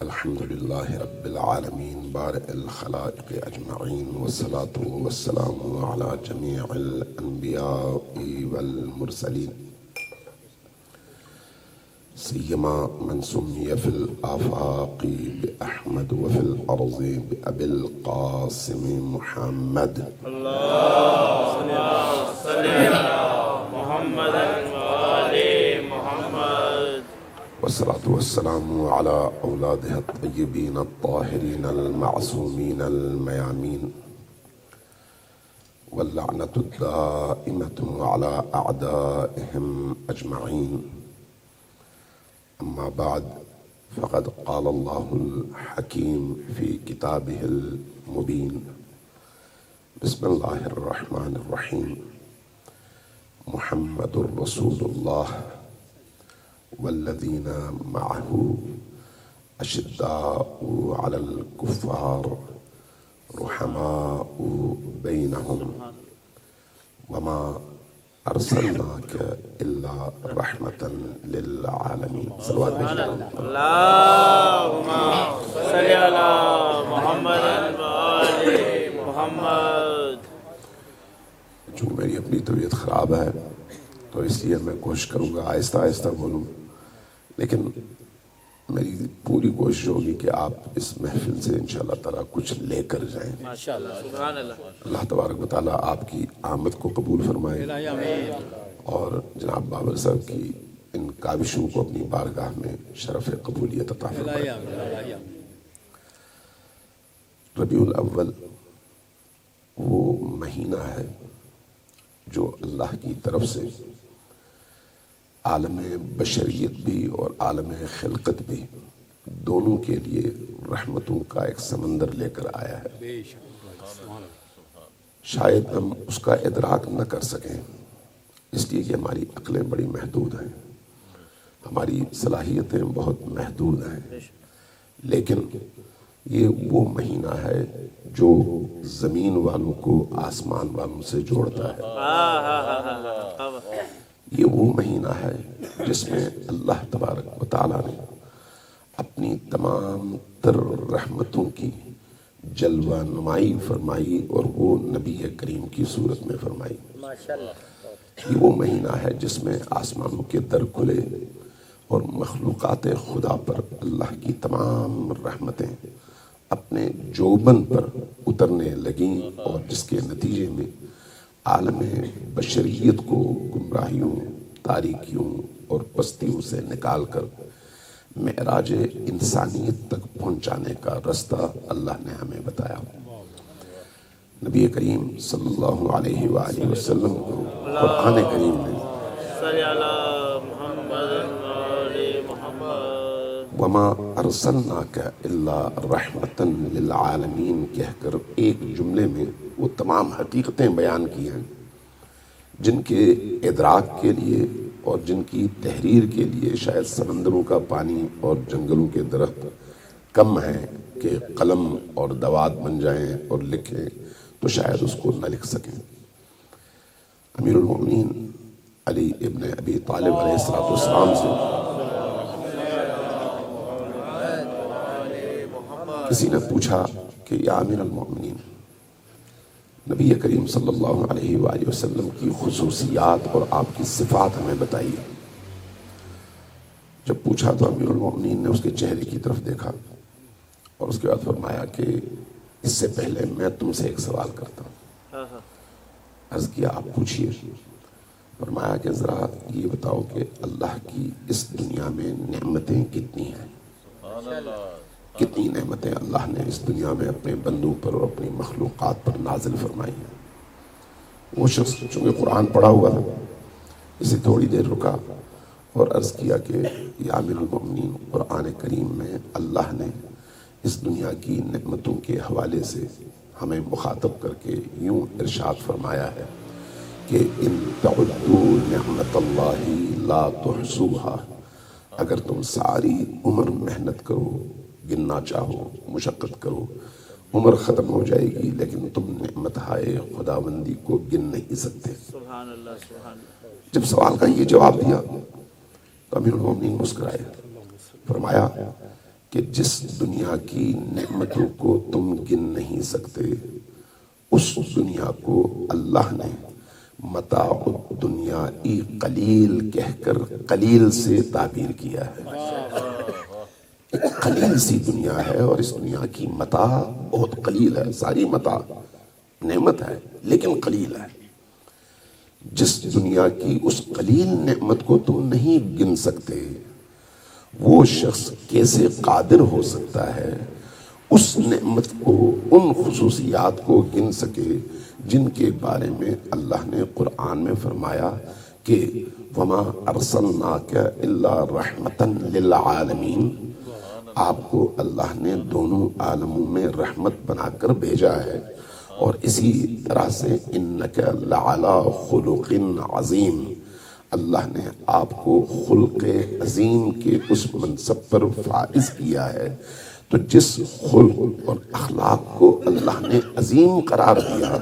الحمد لله رب العالمين بارئ الخلائق أجمعين، والصلاة والسلام على جميع الأنبياء والمرسلين، سيما من سمي في الآفاق بأحمد وفي الأرض بأبي القاسم محمد. اللهم صل على محمد وآل محمد. والصلاة والسلام على أولاده الطيبين الطاهرين المعصومين الميامين، واللعنة الدائمة على أعدائهم أجمعين. أما بعد، فقد قال الله الحكيم في كتابه المبين: بسم الله الرحمن الرحيم. محمد رسول الله والذين معه أشداء على الكفار رحماء بينهم، وما أرسلناك إلا رحمة للعالمين. صلوات اللهم صل على محمد وآل محمد. چونکہ میری اپنی طبیعت خراب ہے تو اس لیے میں کوشش کروں گا آہستہ آہستہ بولوں، لیکن میری پوری کوشش ہوگی کہ آپ اس محفل سے انشاءاللہ تعالیٰ کچھ لے کر جائیں. اللہ تبارک و تعالیٰ آپ کی آمد کو قبول فرمائے اور جناب بابر صاحب کی ان کاوشوں کو اپنی بارگاہ میں شرف قبولیت عطا فرمائے. ربیع الاول وہ مہینہ ہے جو اللہ کی طرف سے عالم بشریت بھی اور عالم خلقت بھی دونوں کے لیے رحمتوں کا ایک سمندر لے کر آیا ہے. شاید ہم اس کا ادراک نہ کر سکیں، اس لیے کہ ہماری عقلیں بڑی محدود ہیں، ہماری صلاحیتیں بہت محدود ہیں، لیکن یہ وہ مہینہ ہے جو زمین والوں کو آسمان والوں سے جوڑتا ہے. یہ وہ مہینہ ہے جس میں اللہ تبارک و تعالیٰ نے اپنی تمام تر رحمتوں کی جلوہ نمائی فرمائی، اور وہ نبی کریم کی صورت میں فرمائی. یہ وہ مہینہ ہے جس میں آسمانوں کے در کھلے اور مخلوقات خدا پر اللہ کی تمام رحمتیں اپنے جوبن پر اترنے لگیں، اور جس کے نتیجے میں عالم بشریت کو گمراہیوں، تاریکیوں اور پستیوں سے نکال کر معراج انسانیت تک پہنچانے کا رستہ اللہ نے ہمیں بتایا. نبی کریم صلی اللہ علیہ وآلہ وسلم کو قرآن کریم نے وما ارسلناک الا رحمتا للعالمین کہہ کر ایک جملے میں وہ تمام حقیقتیں بیان کی ہیں جن کے ادراک کے لیے اور جن کی تحریر کے لیے شاید سمندروں کا پانی اور جنگلوں کے درخت کم ہیں کہ قلم اور دوات بن جائیں اور لکھیں تو شاید اس کو نہ لکھ سکیں. امیر المؤمنین علی ابن ابی طالب علیہ السلام سے کسی نے پوچھا کہ یا امیر المؤمنین، نبی کریم صلی اللہ علیہ وآلہ وسلم کی خصوصیات اور آپ کی صفات ہمیں بتائیے. جب پوچھا تو امیر المؤمنین نے اس کے چہرے کی طرف دیکھا اور اس کے بعد فرمایا کہ اس سے پہلے میں تم سے ایک سوال کرتا ہوں. عرض کیا آپ پوچھئے. فرمایا کہ ذرا یہ بتاؤ کہ اللہ کی اس دنیا میں نعمتیں کتنی ہیں؟ کتنی نعمتیں اللہ نے اس دنیا میں اپنے بندوں پر اور اپنی مخلوقات پر نازل فرمائی ہیں. وہ شخص چونکہ قرآن پڑھا ہوا تھا، اسے تھوڑی دیر رکا اور عرض کیا کہ یا امیر المؤمنین، قرآن کریم میں اللہ نے اس دنیا کی نعمتوں کے حوالے سے ہمیں مخاطب کر کے یوں ارشاد فرمایا ہے کہ ان تعدوا نعمت اللہ لا تحصوها، اگر تم ساری عمر محنت کرو، گننا چاہو، مشقت کرو، عمر ختم ہو جائے گی لیکن تم نعمت ہائے خداوندی کو گن نہیں سکتے. سبحان اللہ سبحان اللہ. جب سوال کا یہ جواب دیا تو امیر المومنین مسکرائے. فرمایا کہ جس دنیا کی نعمتوں کو تم گن نہیں سکتے اس دنیا کو اللہ نے متاع الدنیا قلیل کہہ کر قلیل سے تعبیر کیا ہے۔ قلیل سی دنیا ہے اور اس دنیا کی متاع بہت قلیل ہے، ساری متاع نعمت ہے لیکن قلیل ہے۔ جس دنیا کی اس قلیل نعمت کو تم نہیں گن سکتے وہ شخص کیسے قادر ہو سکتا ہے اس نعمت کو، ان خصوصیات کو گن سکے جن کے بارے میں اللہ نے قرآن میں فرمایا کہ وَمَا أَرْسَلْنَاكَ إِلَّا رَحْمَةً لِلْعَالَمِينَ، آپ کو اللہ نے دونوں عالموں میں رحمت بنا کر بھیجا ہے۔ اور اسی طرح سے إِنَّكَ لَعَلَىٰ خُلُقٍ عَظِيمٍ، اللہ نے آپ کو خلق عظیم کے اس منصب پر فائز کیا ہے۔ تو جس خلق اور اخلاق کو اللہ نے عظیم قرار دیا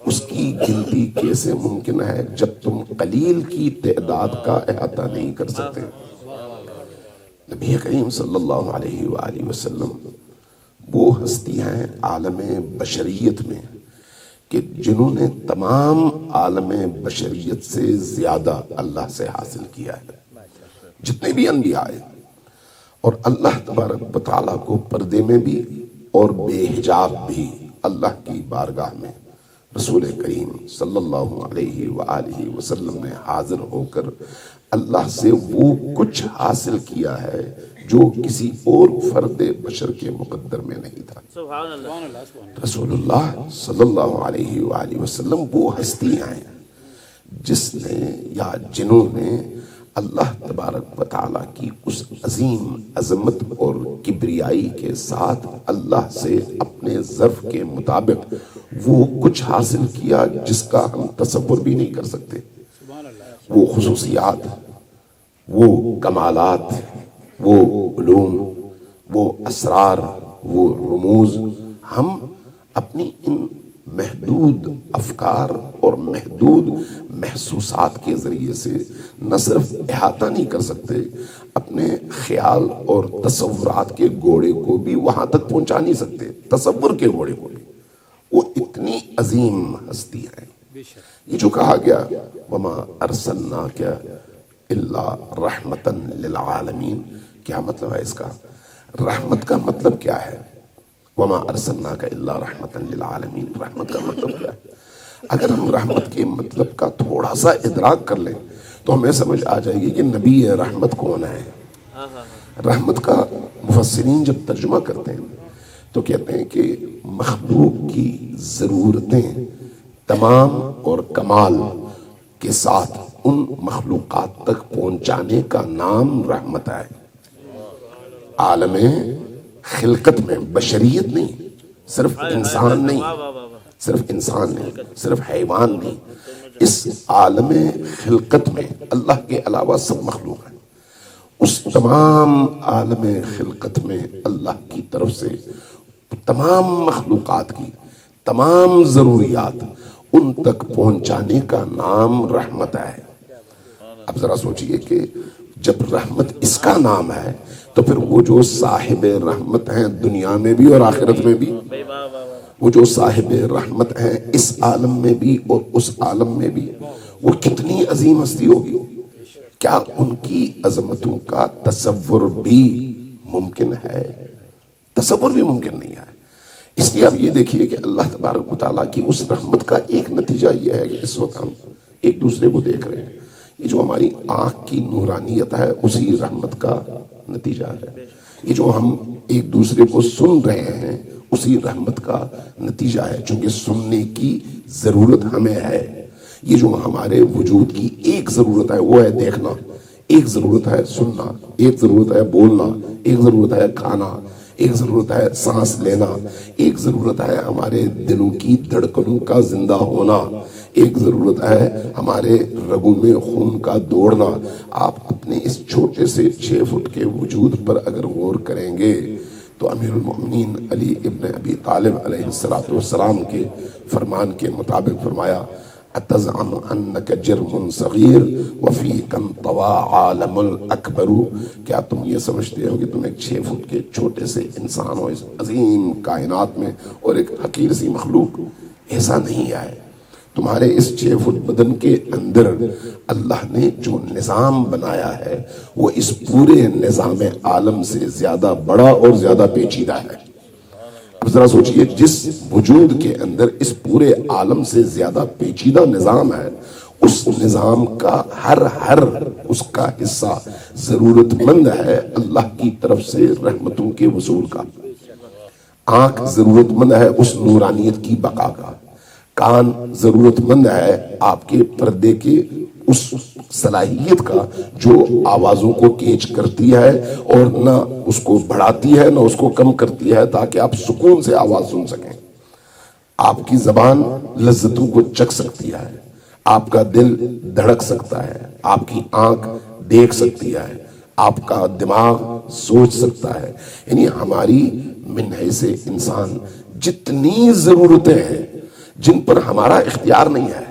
اس کی گنتی کیسے ممکن ہے جب تم قلیل کی تعداد کا احاطہ نہیں کر سکتے؟ نبی کریم صلی اللہ علیہ وآلہ وسلم وہ ہستیاں ہیں عالم بشریت میں کہ جنہوں نے تمام عالم بشریت سے زیادہ اللہ سے حاصل کیا ہے، جتنے بھی انبیاء آئے، اور اللہ تبارک و تعالیٰ کو پردے میں بھی اور بے حجاب بھی اللہ کی بارگاہ میں رسول کریم صلی اللہ علیہ وآلہ وسلم نے حاضر ہو کر اللہ سے وہ کچھ حاصل کیا ہے جو کسی اور فرد بشر کے مقدر میں نہیں تھا۔ سبحان اللہ۔ رسول اللہ صلی اللہ علیہ وآلہ وسلم وہ ہستیاں ہیں جس نے یا جنہوں نے اللہ تبارک و تعالیٰ کی اس عظیم عظمت اور کبریائی کے ساتھ اللہ سے اپنے ظرف کے مطابق وہ کچھ حاصل کیا جس کا ہم تصور بھی نہیں کر سکتے۔ وہ خصوصیات، وہ کمالات، وہ علوم، وہ اسرار، وہ رموز ہم اپنی ان محدود افکار اور محدود محسوسات کے ذریعے سے نہ صرف احاطہ نہیں کر سکتے، اپنے خیال اور تصورات کے گھوڑے کو بھی وہاں تک پہنچا نہیں سکتے، تصور کے گھوڑے کو بھی۔ وہ اتنی عظیم ہستی ہے۔ یہ جو کہا گیا وَمَا أَرْسَلْنَاكَ إِلَّا رَحْمَةً لِلْعَالَمِينَ، کیا مطلب ہے اس کا؟ رحمت کا مطلب کیا ہے؟ وَمَا أَرْسَلْنَاكَ إِلَّا رَحْمَةً لِلْعَالَمِينَ، رحمت کا مطلب کیا ہے؟ اگر ہم رحمت کے مطلب کا تھوڑا سا ادراک کر لیں تو ہمیں سمجھ آ جائے گی کہ نبی رحمت کون ہے۔ رحمت کا مفسرین جب ترجمہ کرتے ہیں تو کہتے ہیں کہ مخلوق کی ضرورتیں تمام اور کمال کے ساتھ ان مخلوقات تک پہنچانے کا نام رحمت ہے۔ عالم خلقت میں بشریت نہیں، صرف انسان نہیں، صرف انسان نہیں، صرف حیوان نہیں، اس عالم خلقت میں اللہ کے علاوہ سب مخلوق ہیں۔ اس تمام عالم خلقت میں اللہ کی طرف سے تمام مخلوقات کی تمام ضروریات ان تک پہنچانے کا نام رحمت ہے۔ اب ذرا سوچئے کہ جب رحمت اس کا نام ہے تو پھر وہ جو صاحب رحمت ہیں دنیا میں بھی اور آخرت میں بھی، وہ جو صاحب رحمت ہیں اس عالم میں بھی اور اس عالم میں بھی، وہ کتنی عظیم ہستی ہوگی۔ کیا ان کی عظمتوں کا تصور بھی ممکن ہے؟ تصور بھی ممکن نہیں ہے۔ اس لیے اب یہ دیکھیے کہ اللہ تبارک و تعالیٰ کی اس رحمت کا ایک نتیجہ یہ ہے کہ اس وقت ہم ایک دوسرے کو دیکھ رہے ہیں، یہ جو ہماری آنکھ کی نورانیت ہے اسی رحمت کا نتیجہ ہے۔ یہ جو ہم ایک دوسرے کو سن رہے ہیں اسی رحمت کا نتیجہ ہے، چونکہ سننے کی ضرورت ہمیں ہے۔ یہ جو ہمارے وجود کی ایک ضرورت ہے وہ ہے دیکھنا، ایک ضرورت ہے سننا، ایک ضرورت ہے بولنا، ایک ضرورت ہے کھانا، ایک ضرورت ہے سانس لینا، ایک ضرورت ہے ہمارے دلوں کی دھڑکنوں کا زندہ ہونا، ایک ضرورت ہے ہمارے رگوں میں خون کا دوڑنا۔ آپ اپنے اس چھوٹے سے 6 فٹ کے وجود پر اگر غور کریں گے تو امیر المؤمنین علی ابن ابی طالب علیہ السلام کے فرمان کے مطابق فرمایا اتزعم انک جرم صغیر وفیک انطوی عالم الاکبر، کیا تم یہ سمجھتے ہو کہ تم ایک 6 فٹ کے چھوٹے سے انسان ہو اس عظیم کائنات میں اور ایک حقیر سی مخلوق؟ ایسا نہیں ہے، تمہارے اس 6 فٹ بدن کے اندر اللہ نے جو نظام بنایا ہے وہ اس پورے نظام عالم سے زیادہ بڑا اور زیادہ پیچیدہ ہے۔ اب ذرا سوچئے، جس وجود کے اندر اس پورے عالم سے زیادہ پیچیدہ نظام ہے، اس نظام کا ہر اس کا حصہ ضرورت مند ہے اللہ کی طرف سے رحمتوں کے وصول کا۔ آنکھ ضرورت مند ہے اس نورانیت کی بقا کا، کان ضرورت مند ہے آپ کے پردے کے اس صلاحیت کا جو آوازوں کو کیچ کرتی ہے اور نہ اس کو بڑھاتی ہے نہ اس کو کم کرتی ہے، تاکہ آپ سکون سے آواز سن سکیں۔ آپ کی زبان لذتوں کو چکھ سکتی ہے، آپ کا دل دھڑک سکتا ہے، آپ کی آنکھ دیکھ سکتی ہے، آپ کا دماغ سوچ سکتا ہے۔ یعنی ہماری من حیث انسان جتنی ضرورتیں ہیں جن پر ہمارا اختیار نہیں ہے،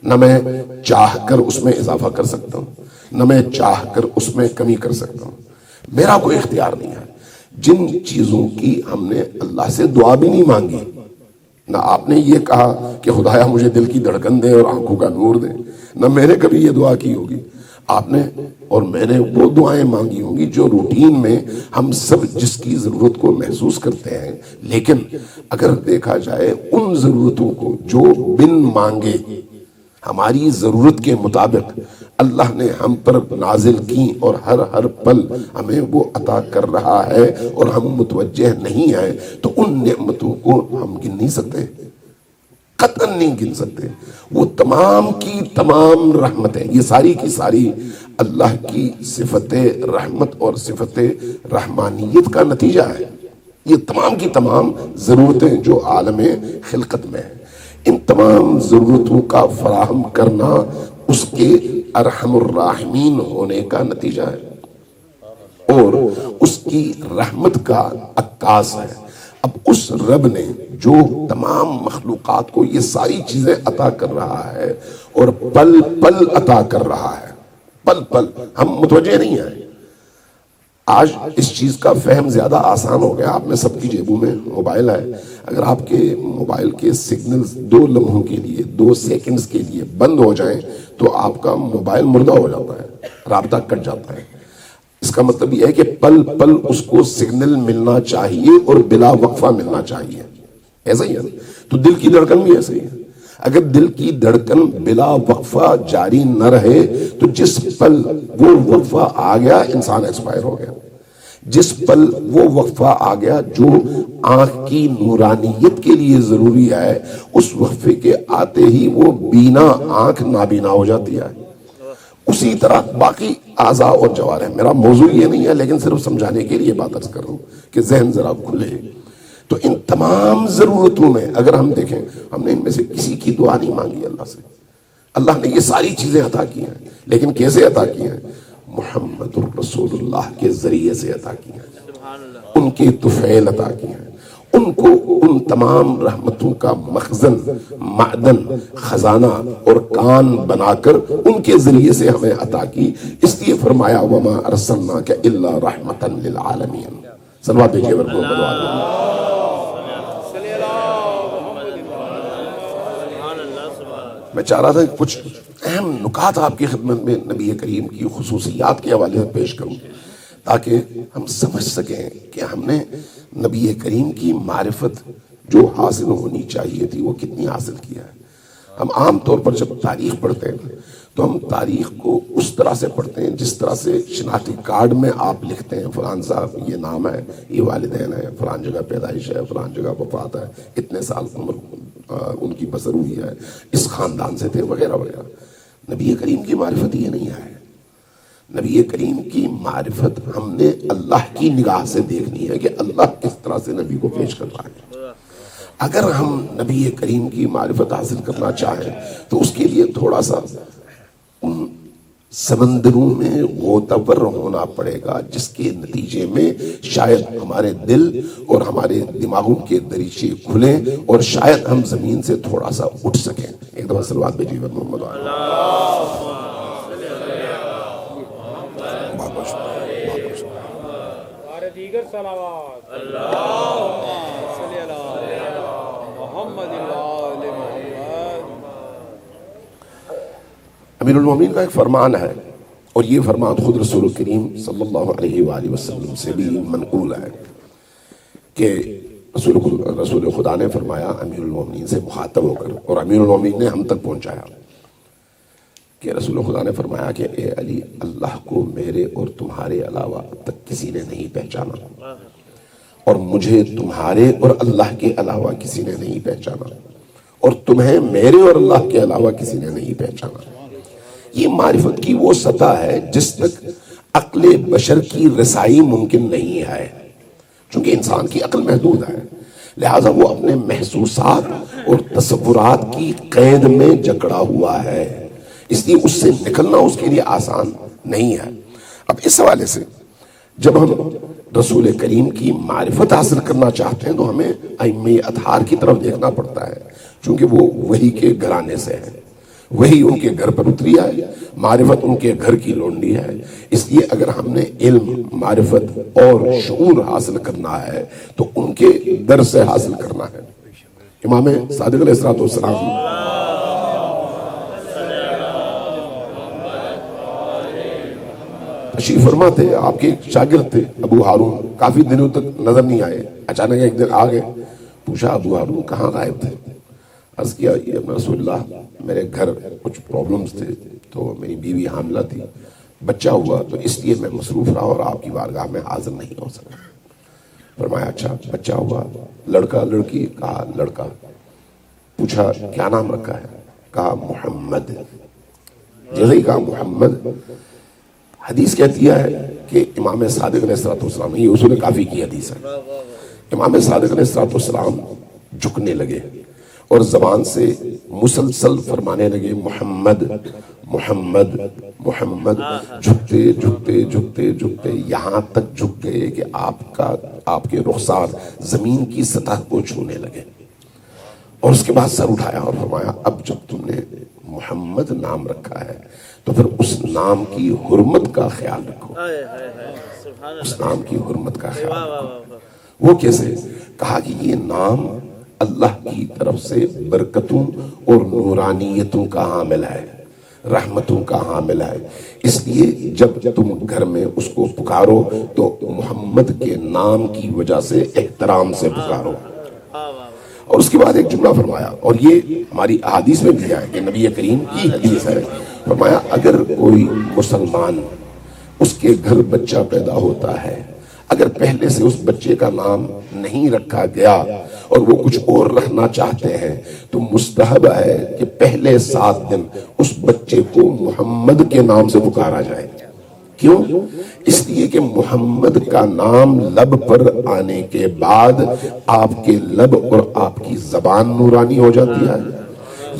نہ میں چاہ کر اس میں اضافہ کر سکتا ہوں، نہ میں چاہ کر اس میں کمی کر سکتا ہوں، میرا کوئی اختیار نہیں ہے۔ جن چیزوں کی ہم نے اللہ سے دعا بھی نہیں مانگی، نہ آپ نے یہ کہا کہ خدایا مجھے دل کی دھڑکن دے اور آنکھوں کا نور دے، نہ میں نے کبھی یہ دعا کی ہوگی، آپ نے اور میں نے وہ دعائیں مانگی ہوں گی جو روٹین میں ہم سب جس کی ضرورت کو محسوس کرتے ہیں۔ لیکن اگر دیکھا جائے ان ضرورتوں کو جو بن مانگے ہماری ضرورت کے مطابق اللہ نے ہم پر نازل کی اور ہر پل ہمیں وہ عطا کر رہا ہے اور ہم متوجہ نہیں ہیں، تو ان نعمتوں کو ہم گن نہیں سکتے، قطعاً نہیں گن سکتے۔ وہ تمام کی تمام رحمتیں، یہ ساری کی ساری اللہ کی صفت رحمت اور صفت رحمانیت کا نتیجہ ہے۔ یہ تمام کی تمام ضرورتیں جو عالم خلقت میں ہیں، ان تمام ضرورتوں کا فراہم کرنا اس کے ارحم الراحمین ہونے کا نتیجہ ہے اور اس کی رحمت کا عکاس ہے۔ اب اس رب نے جو تمام مخلوقات کو یہ ساری چیزیں عطا کر رہا ہے اور پل پل عطا کر رہا ہے، پل پل، ہم متوجہ نہیں ہیں۔ آج اس چیز کا فہم زیادہ آسان ہو گیا، آپ میں سب کی جیبوں میں موبائل ہے، اگر آپ کے موبائل کے سگنلز 2 لمحوں کے لیے 2 سیکنڈز کے لیے بند ہو جائیں تو آپ کا موبائل مردہ ہو جاتا ہے، رابطہ کٹ جاتا ہے۔ اس کا مطلب یہ ہے کہ پل پل اس کو سگنل ملنا چاہیے اور بلا وقفہ ملنا چاہیے، ایسا ہی ہے۔ تو دل کی دھڑکن بھی ایسے ہی ہے، اگر دل کی دھڑکن بلا وقفہ جاری نہ رہے تو جس پل وہ وقفہ آ گیا انسان ایکسپائر ہو گیا، جس پل وہ وقفہ آ گیا جو آنکھ کی نورانیت کے لیے ضروری ہے، اس وقفے کے آتے ہی وہ بینا آنکھ نابینا ہو جاتی ہے۔ اسی طرح باقی اعضاء اور جوارح، میرا موضوع یہ نہیں ہے لیکن صرف سمجھانے کے لیے بات عرض کر رہا ہوں کہ ذہن ذرا کھلے۔ تو ان تمام ضرورتوں میں اگر ہم دیکھیں، ہم نے ان میں سے کسی کی دعا نہیں مانگی اللہ سے، اللہ نے یہ ساری چیزیں عطا کی ہیں، لیکن کیسے عطا کی ہیں؟ محمد الرسول اللہ کے ذریعے سے عطا کی ہیں، ان کے طفیل عطا کی ہیں، ان کو ان تمام رحمتوں کا مخزن، معدن، خزانہ اور کان بنا کر ان کے ذریعے سے ہمیں عطا کی۔ اس لیے فرمایا وما ارسلناک الا رحمتا للعالمین۔ صلوات بھیجیے محمد وعلی۔ میں چاہ رہا تھا کہ کچھ اہم نکات آپ کی خدمت میں نبی کریم کی خصوصیات کے حوالے سے پیش کروں تاکہ ہم سمجھ سکیں کہ ہم نے نبی کریم کی معرفت جو حاصل ہونی چاہیے تھی وہ کتنی حاصل کیا ہے۔ ہم عام طور پر جب تاریخ پڑھتے ہیں تو ہم تاریخ کو اس طرح سے پڑھتے ہیں جس طرح سے شناختی کارڈ میں آپ لکھتے ہیں فلان صاحب یہ نام ہے، یہ والدین ہے، فلان جگہ پیدائش ہے، فلان جگہ وفات ہے، اتنے سال عمر ان کی بسر ہوئی ہے، اس خاندان سے تھے، وغیرہ وغیرہ۔ نبی کریم کی معرفت یہ نہیں ہے۔ نبی کریم کی معرفت ہم نے اللہ کی نگاہ سے دیکھنی ہے کہ اللہ کس طرح سے نبی کو پیش کر رہا ہے۔ اگر ہم نبی کریم کی معرفت حاصل کرنا چاہیں تو اس کے لیے تھوڑا سا ان سمندروں میں غوطہ ہونا پڑے گا، جس کے نتیجے میں شاید ہمارے دل اور ہمارے دماغوں کے دریچے کھلیں اور شاید ہم زمین سے تھوڑا سا اٹھ سکیں۔ ایک دفعہ صلوات بھیجیے محمد دیگر صلوات اللہم صلی علی محمد وآل محمد۔ امیر المومنین کا ایک فرمان ہے، اور یہ فرمان خود رسول کریم صلی اللہ علیہ وآلہ وسلم سے بھی منقول ہے کہ رسول خدا نے فرمایا امیر المومنین سے مخاطب ہو کر، اور امیر المومنین نے ہم تک پہنچایا کہ رسول خدا نے فرمایا کہ اے علی، اللہ کو میرے اور تمہارے علاوہ اب تک کسی نے نہیں پہچانا، اور مجھے تمہارے اور اللہ کے علاوہ کسی نے نہیں پہچانا، اور تمہیں میرے اور اللہ کے علاوہ کسی نے نہیں پہچانا۔ یہ معرفت کی وہ سطح ہے جس تک عقل بشر کی رسائی ممکن نہیں ہے، چونکہ انسان کی عقل محدود ہے، لہٰذا وہ اپنے محسوسات اور تصورات کی قید میں جکڑا ہوا ہے، اس لیے اس سے نکلنا اس کے لیے آسان نہیں ہے۔ اب اس حوالے سے جب ہم رسول کریم کی معرفت حاصل کرنا چاہتے ہیں تو ہمیں ائمہ اطہار کی طرف دیکھنا پڑتا ہے، چونکہ وہ وحی کے گھرانے سے ہے، وہی ان کے گھر پر اتری ہے، معرفت ان کے گھر کی لونڈی ہے۔ اس لیے اگر ہم نے علم، معرفت اور شعور حاصل کرنا ہے تو ان کے در سے حاصل کرنا ہے۔ امام صادق علیہ السلام تشریف فرما تھے، آپ کے ایک شاگرد تھے ابو ہارون، کافی دنوں تک نظر نہیں آئے، اچانک ایک دن آ گئے، پوچھا ابو ہارون کہاں غائب تھے؟ عرض کیا یا رسول اللہ میرے گھر کچھ پرابلمز تھے، تو میری بیوی حاملہ تھی، بچہ ہوا، تو اس لیے میں مصروف رہا اور آپ کی بارگاہ میں حاضر نہیں ہو سکا۔ فرمایا اچھا بچہ ہوا، لڑکا لڑکی؟ کہا لڑکا۔ پوچھا کیا نام رکھا ہے؟ کہا محمد۔ جیسے ہی کہا محمد، حدیث کہتی ہے کہ امام صادق علیہ السلام، یہ اصول کافی کی حدیث ہے، امام صادق علیہ السلام جھکنے لگے اور زبان سے مسلسل فرمانے لگے محمد محمد محمد، جھکتے جھکتے جھکتے جھکتے یہاں تک جھک گئے کہ آپ کے رخسار زمین کی سطح کو چھونے لگے، اور اس کے بعد سر اٹھایا اور فرمایا اب جب تم نے محمد نام رکھا ہے تو پھر اس نام کی حرمت کا خیال رکھو، اس نام کی حرمت کا خیال رکھو۔ وہ کیسے؟ کہا کہ یہ نام اللہ کی طرف سے برکتوں اور نورانیتوں کا حامل ہے، رحمتوں کا حامل ہے، اس لیے جب تم گھر میں اس کو پکارو تو محمد کے نام کی وجہ سے احترام سے پکارو۔ اور اس کے بعد ایک جملہ فرمایا، اور یہ ہماری احادیث میں بھی ہے کہ نبی کریم کی حدیث ہے، فرمایا اگر کوئی مسلمان اس کے گھر بچہ پیدا ہوتا ہے، اگر پہلے سے اس بچے کا نام نہیں رکھا گیا اور وہ کچھ اور رکھنا چاہتے ہیں تو مستحب ہے کہ پہلے 7 دن اس بچے کو محمد کے نام سے پکارا جائے۔ کیوں؟ اس لیے کہ محمد کا نام لب پر آنے کے بعد آپ کے لب اور آپ کی زبان نورانی ہو جاتی ہے۔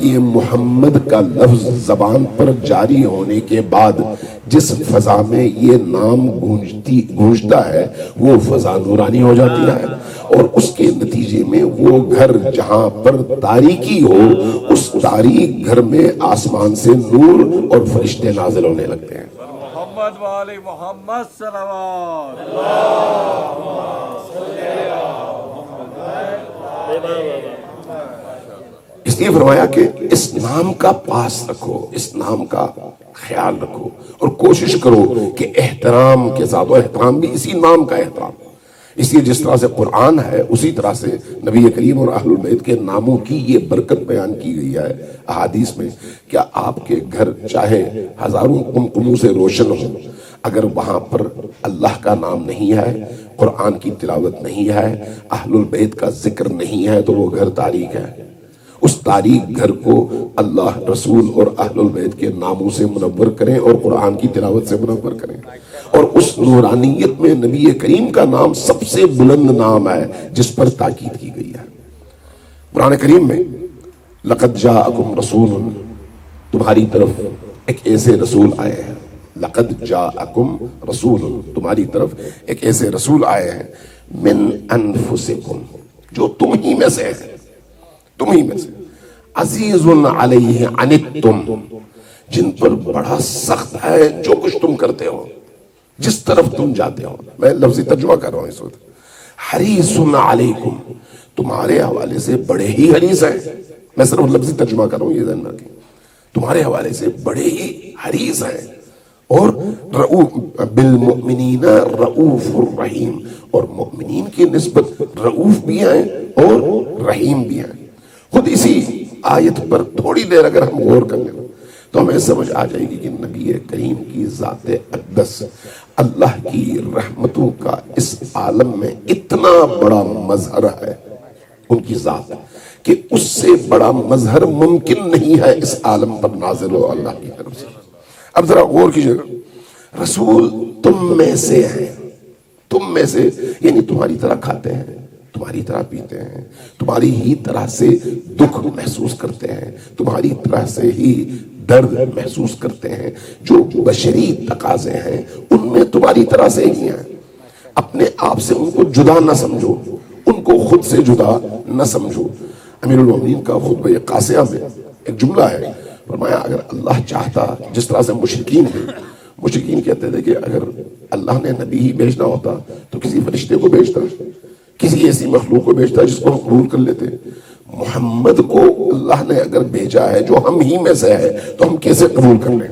یہ محمد کا لفظ زبان پر جاری ہونے کے بعد جس فضا میں یہ نام گونجتا ہے وہ فضا نورانی ہو جاتی ہے، اور اس کے نتیجے میں وہ گھر جہاں پر تاریکی ہو اس تاریک گھر میں آسمان سے نور اور فرشتے نازل ہونے لگتے ہیں۔ محمد والی محمد صلوات۔ اس لیے فرمایا کہ اس نام کا پاس رکھو، اس نام کا خیال رکھو، اور کوشش کرو کہ احترام کے ساتھ، اور احترام بھی اسی نام کا احترام، اس لیے جس طرح سے قرآن ہے اسی طرح سے نبی کریم اور اہل البیت کے ناموں کی یہ برکت بیان کی گئی ہے احادیث میں۔ کیا آپ کے گھر چاہے ہزاروں قمقموں سے روشن ہو، اگر وہاں پر اللہ کا نام نہیں ہے، قرآن کی تلاوت نہیں ہے، اہل البیت کا ذکر نہیں ہے، تو وہ گھر تاریک ہے۔ اس تاریک گھر کو اللہ، رسول اور اہل البیت کے ناموں سے منور کریں اور قرآن کی تلاوت سے منور کریں، اور اس نورانیت میں نبی کریم کا نام سب سے بلند نام ہے جس پر تاکید کی گئی ہے۔ قرآن کریم میں لقد جاءکم رسول، تمہاری طرف ایک ایسے رسول آئے ہیں لقد جاءکم رسول، تمہاری طرف ایک ایسے رسول آئے ہیں، من انفسکم، جو تم ہی میں سے ہیں، تم ہی میں سے، عزیز علیہ عنتم، جن پر بڑا سخت ہے جو کچھ تم کرتے ہو، جس طرف تم جاتے ہو. میں لفظی ترجمہ کر رہا ہوں اس وقت. حریص علیکم، تمہارے حوالے سے بڑے ہی حریص ہیں. میں صرف لفظی ترجمہ کر رہا ہوں، یہ ذہن میں رکھیں. تمہارے حوالے سے بڑے ہی حریص ہیں، اور رؤوف بالمؤمنین رؤوف الرحیم، اور مؤمنین کی نسبت رؤوف بھی ہیں اور رحیم بھی ہیں. خود اسی آیت پر تھوڑی دیر اگر ہم غور کر لیں تو ہمیں سمجھ آ جائے گی کہ نبی کریم کی ذات اقدس، اللہ کی رحمتوں کا اس عالم میں اتنا بڑا مظہر ہے ان کی ذات، کہ اس سے بڑا مظہر ممکن نہیں ہے اس عالم پر نازل ہو اللہ کی طرف سے. اب ذرا غور کیجئے، رسول تم میں سے ہیں، تم میں سے یعنی تمہاری طرح کھاتے ہیں، تمہاری طرح پیتے ہیں، تمہاری ہی طرح سے دکھ محسوس کرتے ہیں، تمہاری طرح سے ہی درد محسوس کرتے ہیں. جو بشری تقاضے ہیں ان میں تمہاری طرح سے ہی ہیں. اپنے آپ سے ان کو جدا نہ سمجھو، ان کو خود سے جدا نہ سمجھو. امیر المومنین کا خطبہ قاسیہ میں ایک جملہ ہے، فرمایا اگر اللہ چاہتا، جس طرح سے مشرکین تھے، مشرکین کہتے تھے کہ اگر اللہ نے نبی ہی بھیجنا ہوتا تو کسی فرشتے کو بھیجتا، کسی ایسی مخلوق کو بھیجتا جس کو ہم قبول کر لیتے. محمد کو اللہ نے اگر بھیجا ہے جو ہم ہی میں سے ہے تو ہم کیسے قبول کر لیں؟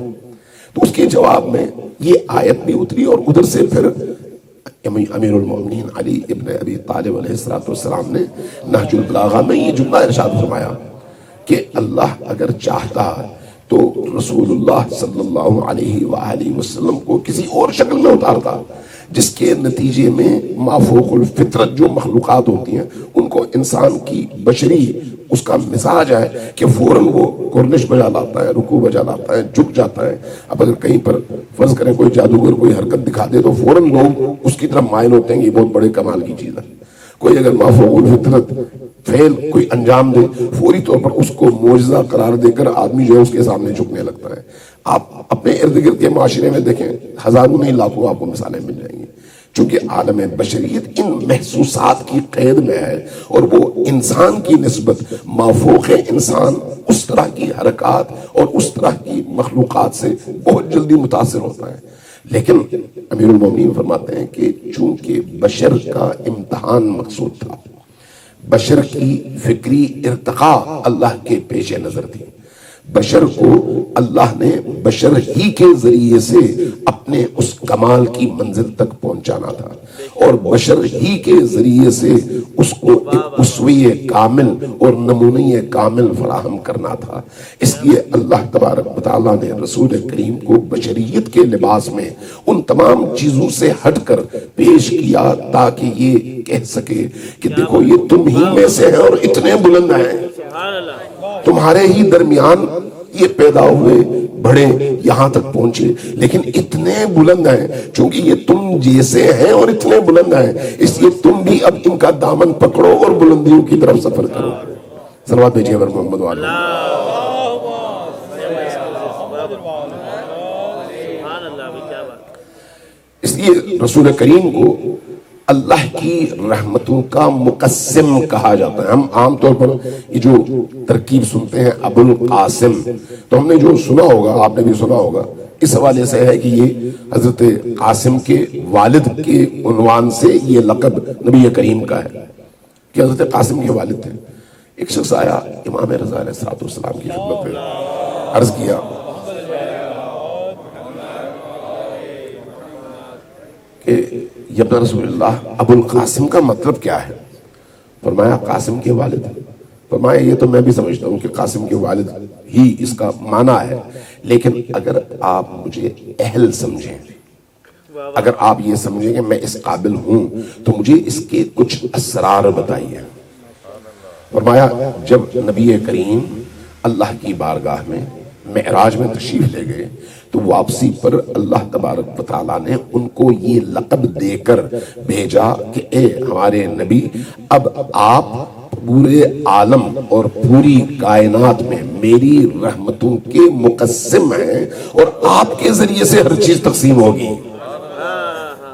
تو اس کے جواب میں یہ آیت بھی اتری، اور ادھر سے پھر امیر المومنین علی ابن ابی طالب علیہ السلام نے نہج البلاغہ میں یہ جملہ ارشاد فرمایا کہ اللہ اگر چاہتا تو رسول اللہ صلی اللہ علیہ وآلہ وسلم کو کسی اور شکل میں اتارتا، جس کے نتیجے میں مافوق الفطرت جو مخلوقات ہوتی ہیں ان کو انسان کی بشری اس کا مزاج ہے کہ فوراً وہ گرنش بجا لاتا ہے، رکوع بجا لاتا ہے، جھک جاتا ہے. اب اگر کہیں پر فرض کریں کوئی جادوگر کوئی حرکت دکھا دے تو فوراً لوگ اس کی طرف مائل ہوتے ہیں کہ یہ بہت بڑے کمال کی چیز ہے. کوئی اگر مافوق الفطرت فعل کوئی انجام دے، فوری طور پر اس کو معجزہ قرار دے کر آدمی جو ہے اس کے سامنے جھکنے لگتا ہے. آپ اپنے ارد گرد کے معاشرے میں دیکھیں، ہزاروں نہیں لاکھوں آپ کو مثالیں مل جائیں گی. چونکہ عالم بشریت ان محسوسات کی قید میں ہے، اور وہ انسان کی نسبت مافوق انسان اس طرح کی حرکات اور اس طرح کی مخلوقات سے بہت جلدی متاثر ہوتا ہے. لیکن امیر المومنین فرماتے ہیں کہ چونکہ بشر کا امتحان مقصود تھا، بشر کی فکری ارتقاء اللہ کے پیش نظر تھی، بشر کو اللہ نے بشر ہی کے ذریعے سے اپنے اس کمال کی منزل تک پہنچانا تھا، اور بشر ہی کے ذریعے سے اس کو ایک اسوے کامل اور نمونہ کامل فراہم کرنا تھا. اس لیے اللہ تبارک و تعالیٰ نے رسول کریم کو بشریت کے لباس میں ان تمام چیزوں سے ہٹ کر پیش کیا تاکہ یہ کہہ سکے کہ دیکھو یہ تم ہی میں سے ہیں اور اتنے بلند ہیں، تمہارے ہی درمیان یہ پیدا ہوئے، بڑے یہاں تک پہنچے، لیکن اتنے بلند ہیں چونکہ یہ تم جیسے ہیں اور اتنے بلند ہیں، اس لیے تم بھی اب ان کا دامن پکڑو اور بلندیوں کی طرف سفر کرو. صلوات بھیجیے بر محمد والے. اس لیے رسول کریم کو اللہ کی رحمتوں کا مقسم کہا جاتا ہے. ہم عام طور پر یہ جو ترکیب سنتے ہیں ابو القاسم، تو ہم نے جو سنا ہوگا، آپ نے بھی سنا ہوگا، اس حوالے سے ہے کہ یہ حضرت قاسم کے والد کے عنوان سے یہ لقب نبی کریم کا ہے کہ حضرت قاسم کے والد تھے. ایک شخص آیا امام رضا علیہ السلام کی خدمت میں، عرض کیا کہ ابن رسول اللہ ابو القاسم کا مطلب کیا ہے؟ فرمایا قاسم کے والد. فرمایا یہ تو میں بھی سمجھتا ہوں کہ قاسم کے والد ہی اس کا معنی ہے، لیکن اگر آپ مجھے اہل سمجھیں، اگر آپ یہ سمجھیں کہ میں اس قابل ہوں تو مجھے اس کے کچھ اسرار بتائیے. فرمایا جب نبی کریم اللہ کی بارگاہ میں معراج میں تشریف لے گئے تو واپسی پر اللہ تبارک و تعالیٰ نے ان کو یہ لقب دے کر بھیجا کہ اے ہمارے نبی، اب آپ پورے عالم اور پوری کائنات میں میری رحمتوں کے مقسم ہیں اور آپ کے ذریعے سے ہر چیز تقسیم ہوگی،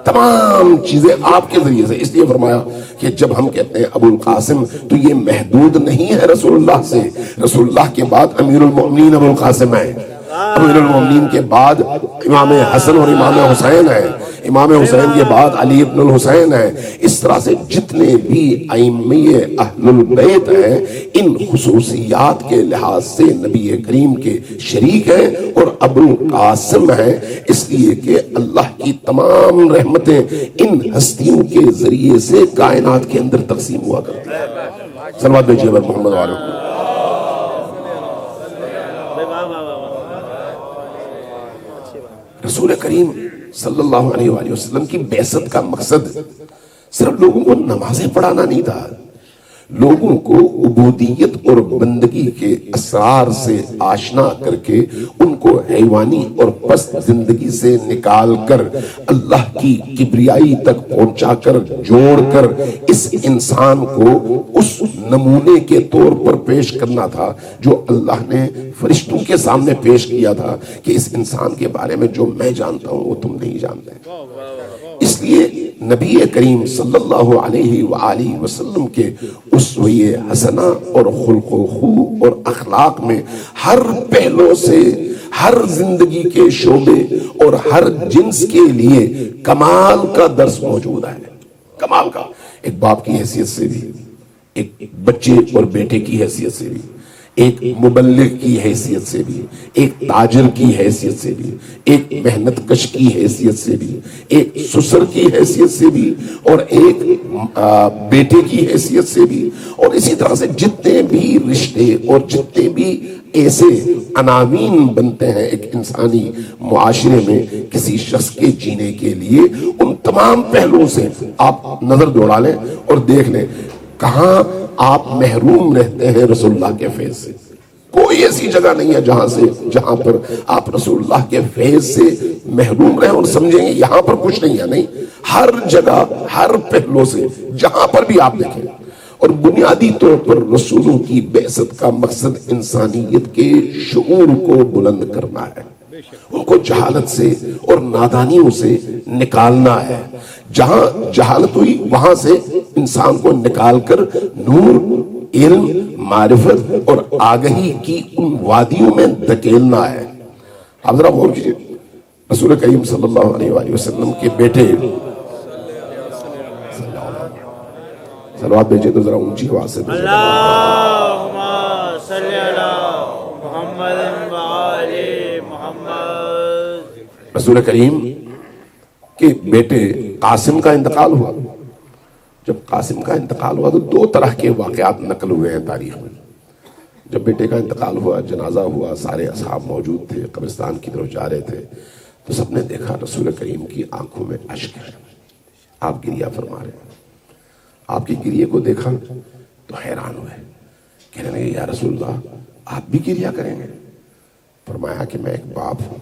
تمام چیزیں آپ کے ذریعے سے. اس لیے فرمایا کہ جب ہم کہتے ہیں ابو القاسم تو یہ محدود نہیں ہے رسول اللہ سے. رسول اللہ کے بعد امیر المؤمنین ابو القاسم ہیں، امیر المؤمنین کے بعد امام حسن اور امام حسین ہیں، امام حسین کے بعد علی ابن الحسین ہیں. اس طرح سے جتنے بھی ائمہ اہل البیت ہیں ان خصوصیات کے لحاظ سے نبی کریم کے شریک ہیں اور ابو القاسم ہیں، اس لیے کہ اللہ کی تمام رحمتیں ان ہستیوں کے ذریعے سے کائنات کے اندر تقسیم ہوا کرتی ہیں. صلوات بھیجیے بر محمد وعلیہ. رسول کریم صلی اللہ علیہ وآلہ وسلم کی بعثت کا مقصد صرف لوگوں کو نمازیں پڑھانا نہیں تھا، لوگوں کو عبودیت اور بندگی کے اسرار سے آشنا کر کے ان کو حیوانی اور پست زندگی سے نکال کر اللہ کی کبریائی تک پہنچا کر جوڑ کر اس انسان کو اس نمونے کے طور پر پیش کرنا تھا جو اللہ نے فرشتوں کے سامنے پیش کیا تھا کہ اس انسان کے بارے میں جو میں جانتا ہوں وہ تم نہیں جانتے. اس لیے نبی کریم صلی اللہ علیہ وآلہ وسلم کے اسوہ حسنہ اور خلق و خو اور اخلاق میں ہر پہلو سے ہر زندگی کے شعبے اور ہر جنس کے لیے کمال کا درس موجود ہے. کمال کا، ایک باپ کی حیثیت سے بھی، ایک بچے اور بیٹے کی حیثیت سے بھی، ایک مبلغ کی حیثیت سے بھی، ایک تاجر کی حیثیت سے بھی، ایک محنت کش کی حیثیت سے بھی، ایک سسر کی حیثیت سے بھی، اور ایک بیٹے کی حیثیت سے بھی، اور اسی طرح سے جتنے بھی رشتے اور جتنے بھی ایسے عناوین بنتے ہیں ایک انسانی معاشرے میں کسی شخص کے جینے کے لیے، ان تمام پہلوؤں سے آپ نظر دوڑا لیں اور دیکھ لیں کہاں آپ محروم رہتے ہیں رسول اللہ کے فیض سے. کوئی ایسی جگہ نہیں ہے جہاں پر آپ رسول اللہ کے فیض سے محروم رہیں اور سمجھیں گے یہاں پر کچھ نہیں ہے. نہیں، ہر جگہ ہر پہلو سے جہاں پر بھی آپ دیکھیں. اور بنیادی طور پر رسولوں کی بعثت کا مقصد انسانیت کے شعور کو بلند کرنا ہے، ان کو جہالت سے اور نادانیوں سے نکالنا ہے. جہاں جہالت ہوئی وہاں سے انسان کو نکال کر نور، علم، معرفت اور آگہی کی ان وادیوں میں دھکیلنا ہے. آپ ذرا غور کیجئے، رسول کریم صلی اللہ علیہ وآلہ وسلم کے بیٹے، صلوات بھیجئے تو ذرا اونچی آواز سے اللہم صلی علی محمد وآل محمد. رسول کریم کے بیٹے قاسم کا انتقال ہوا. جب قاسم کا انتقال ہوا تو دو طرح کے واقعات نقل ہوئے ہیں تاریخ میں. جب بیٹے کا انتقال ہوا، جنازہ ہوا، سارے اصحاب موجود تھے، قبرستان کی طرف جا رہے تھے تو سب نے دیکھا رسول کریم کی آنکھوں میں اشک ہے، آپ گریہ فرما رہے ہیں. آپ کی گریہ کو دیکھا تو حیران ہوئے، کہنے لگے یا رسول اللہ آپ بھی گریہ کریں گے؟ فرمایا کہ میں ایک باپ ہوں